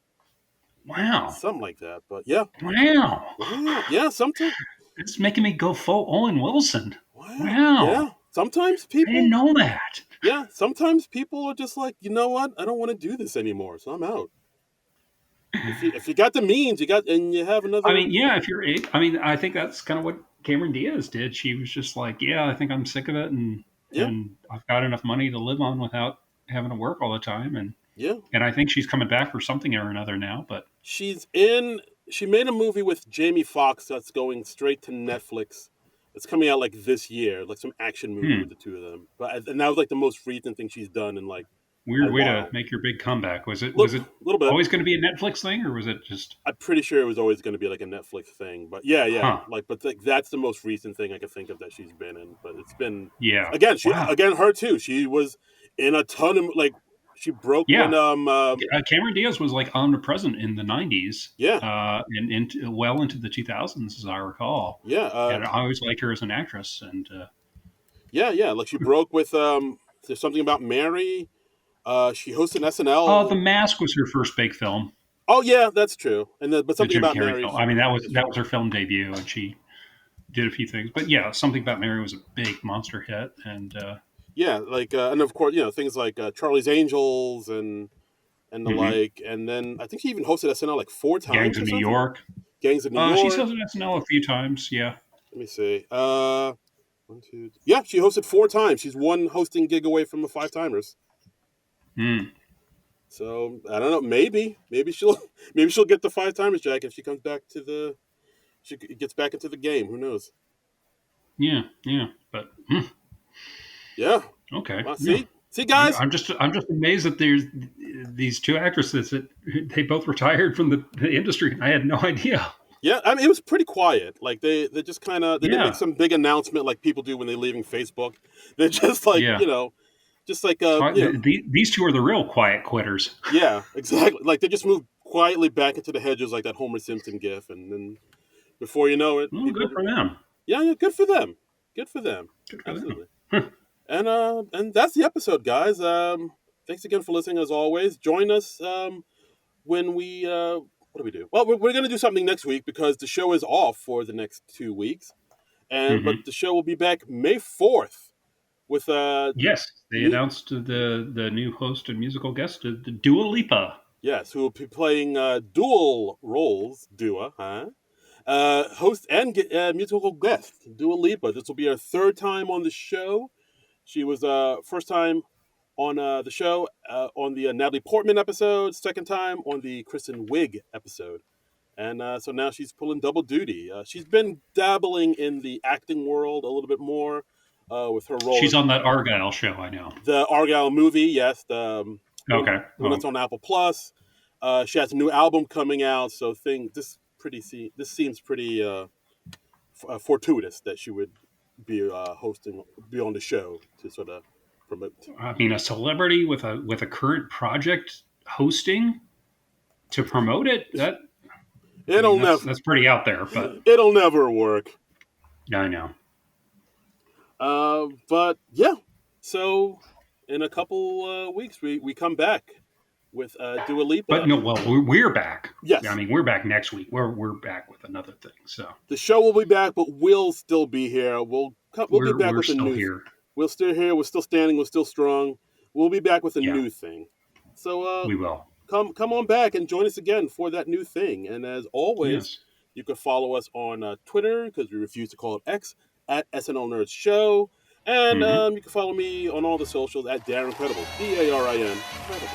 Wow, Something like that. But yeah. wow, Wow. Yeah, sometimes it's making me go full Owen Wilson. wow. Wow, Yeah. Sometimes I didn't people know that. yeah, sometimes people are just like, you know what? I don't want to do this anymore, so I'm out. If you got the means, you got and you have I another mean, yeah, if you're, I mean, I think that's kind of what Cameron Diaz did. She was just like, yeah, I think I'm sick of it, yeah, and I've got enough money to live on without having to work all the time, yeah. and I think she's coming back for something or another now. But She's in she made a movie with Jamie Foxx that's going straight to Netflix. It's coming out like this year, like some action movie with hmm, the two of them. But and that was like the most recent thing she's done in like Weird way to while. make your big comeback. Was it Look, a little bit. always going to be a Netflix thing, or was it just I'm pretty sure it was always going to be like a Netflix thing, but yeah, huh? like, but that's the most recent thing I can think of that she's been in. But it's been Yeah. again, Wow. her too. She was in a ton of like she broke when Yeah. Cameron Diaz was like omnipresent in the '90s, yeah and into well into the 2000s, as I recall. yeah And I always liked her as an actress. And yeah like she broke with there's something about Mary. She hosted The SNL. Mask was her first big film, Oh yeah, that's true. And then, but the something Jim about Carrey Mary. film. I mean, Is that was her film debut, and she did a few things. But yeah, Something About Mary was a big monster hit, and yeah, like and of course things like Charlie's Angels and the mhm. like. And then I think she even hosted SNL like four Gangs times of or New something. York. Gangs of New She's York. hosted SNL a few times. Yeah. Let me see. One, two. Yeah, she hosted four times. She's one hosting gig away from the five timers. Mm. So I don't know. Maybe she'll maybe she'll get the five timers jack if she comes back to the she gets back into the game. Who knows? Yeah. Yeah. But Yeah. okay. Well, Yeah. see, guys. I'm just amazed that there's these two actresses that they both retired from the industry. I had no idea. Yeah, I mean it was pretty quiet. Like they just kind of they didn't make Yeah. some big announcement like people do when they're leaving Facebook. They're just like Yeah. just like So these two are the real quiet quitters. yeah, exactly. Like they just moved quietly back into the hedges like that Homer Simpson gif, and then before you know it, Well, people good for them. yeah, good for them. Good for them. Good for them. Absolutely. And that's the episode, guys. Thanks again for listening as always. Join us when we what do we do? Well, we're going to do something next week because the show is off for the next 2 weeks, and but Hmm. the show will be back May 4th with Yes, they new announced the new host and musical guest, the Dua Lipa. yes, who will be playing dual roles, Dua, huh? Host and musical guest, Dua Lipa. This will be her third time on the show. She was first time on the show on the Natalie Portman episode, second time on the Kristen Wiig episode. And so now she's pulling double duty. She's been dabbling in the acting world a little bit more with her role She's in on that Argyle show, I know. the Argyle movie. Yes, Okay. the one that's on Apple Plus. She has a new album coming out, so this seems pretty fortuitous that she would be be on the show to sort of promote. I mean, a celebrity with a current project hosting to promote it. I mean, It'll never, that's pretty out there, but it'll never work. I know. But yeah, so in a couple weeks we come back with Dua But Lipa. no, well, we're back. I Yes, mean, we're back next week. We're back with another thing. So the show will be back, but we'll still be here. We'll be back we're with a still new. here. We're still here. We're still standing. We're still strong. We'll be back with a Yeah, new thing. So we will. come on back and join us again for that new thing. And as always, Yes. you can follow us on Twitter because we refuse to call it X at SNL Nerds Show. And Hmm. you can follow me on all the socials at Darren Credible, DARIN Credible.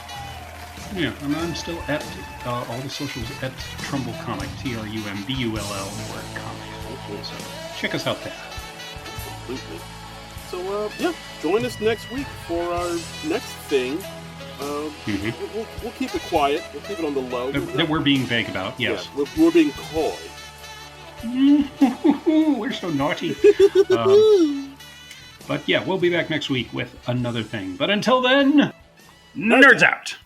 Yeah, and I'm still at all the socials at Trumbull Comic, TRUMBULL comic. So check us out there. Absolutely. So yeah, join us next week for our next thing. Hmm. We'll keep it quiet. We'll keep it on the low. That we're being vague about. Yeah, Yes. we're being coy. We're so naughty. But yeah, we'll be back next week with another thing. But until then, nerds out.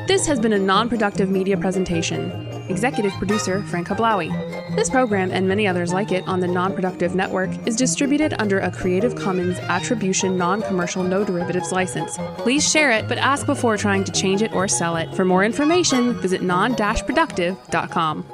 This has been a non-productive media presentation. Executive producer Frank Hablawi. This program and many others like it on the Non-Productive Network is distributed under a Creative Commons Attribution Non-Commercial No Derivatives license. Please share it, but ask before trying to change it or sell it. For more information, visit non-productive.com.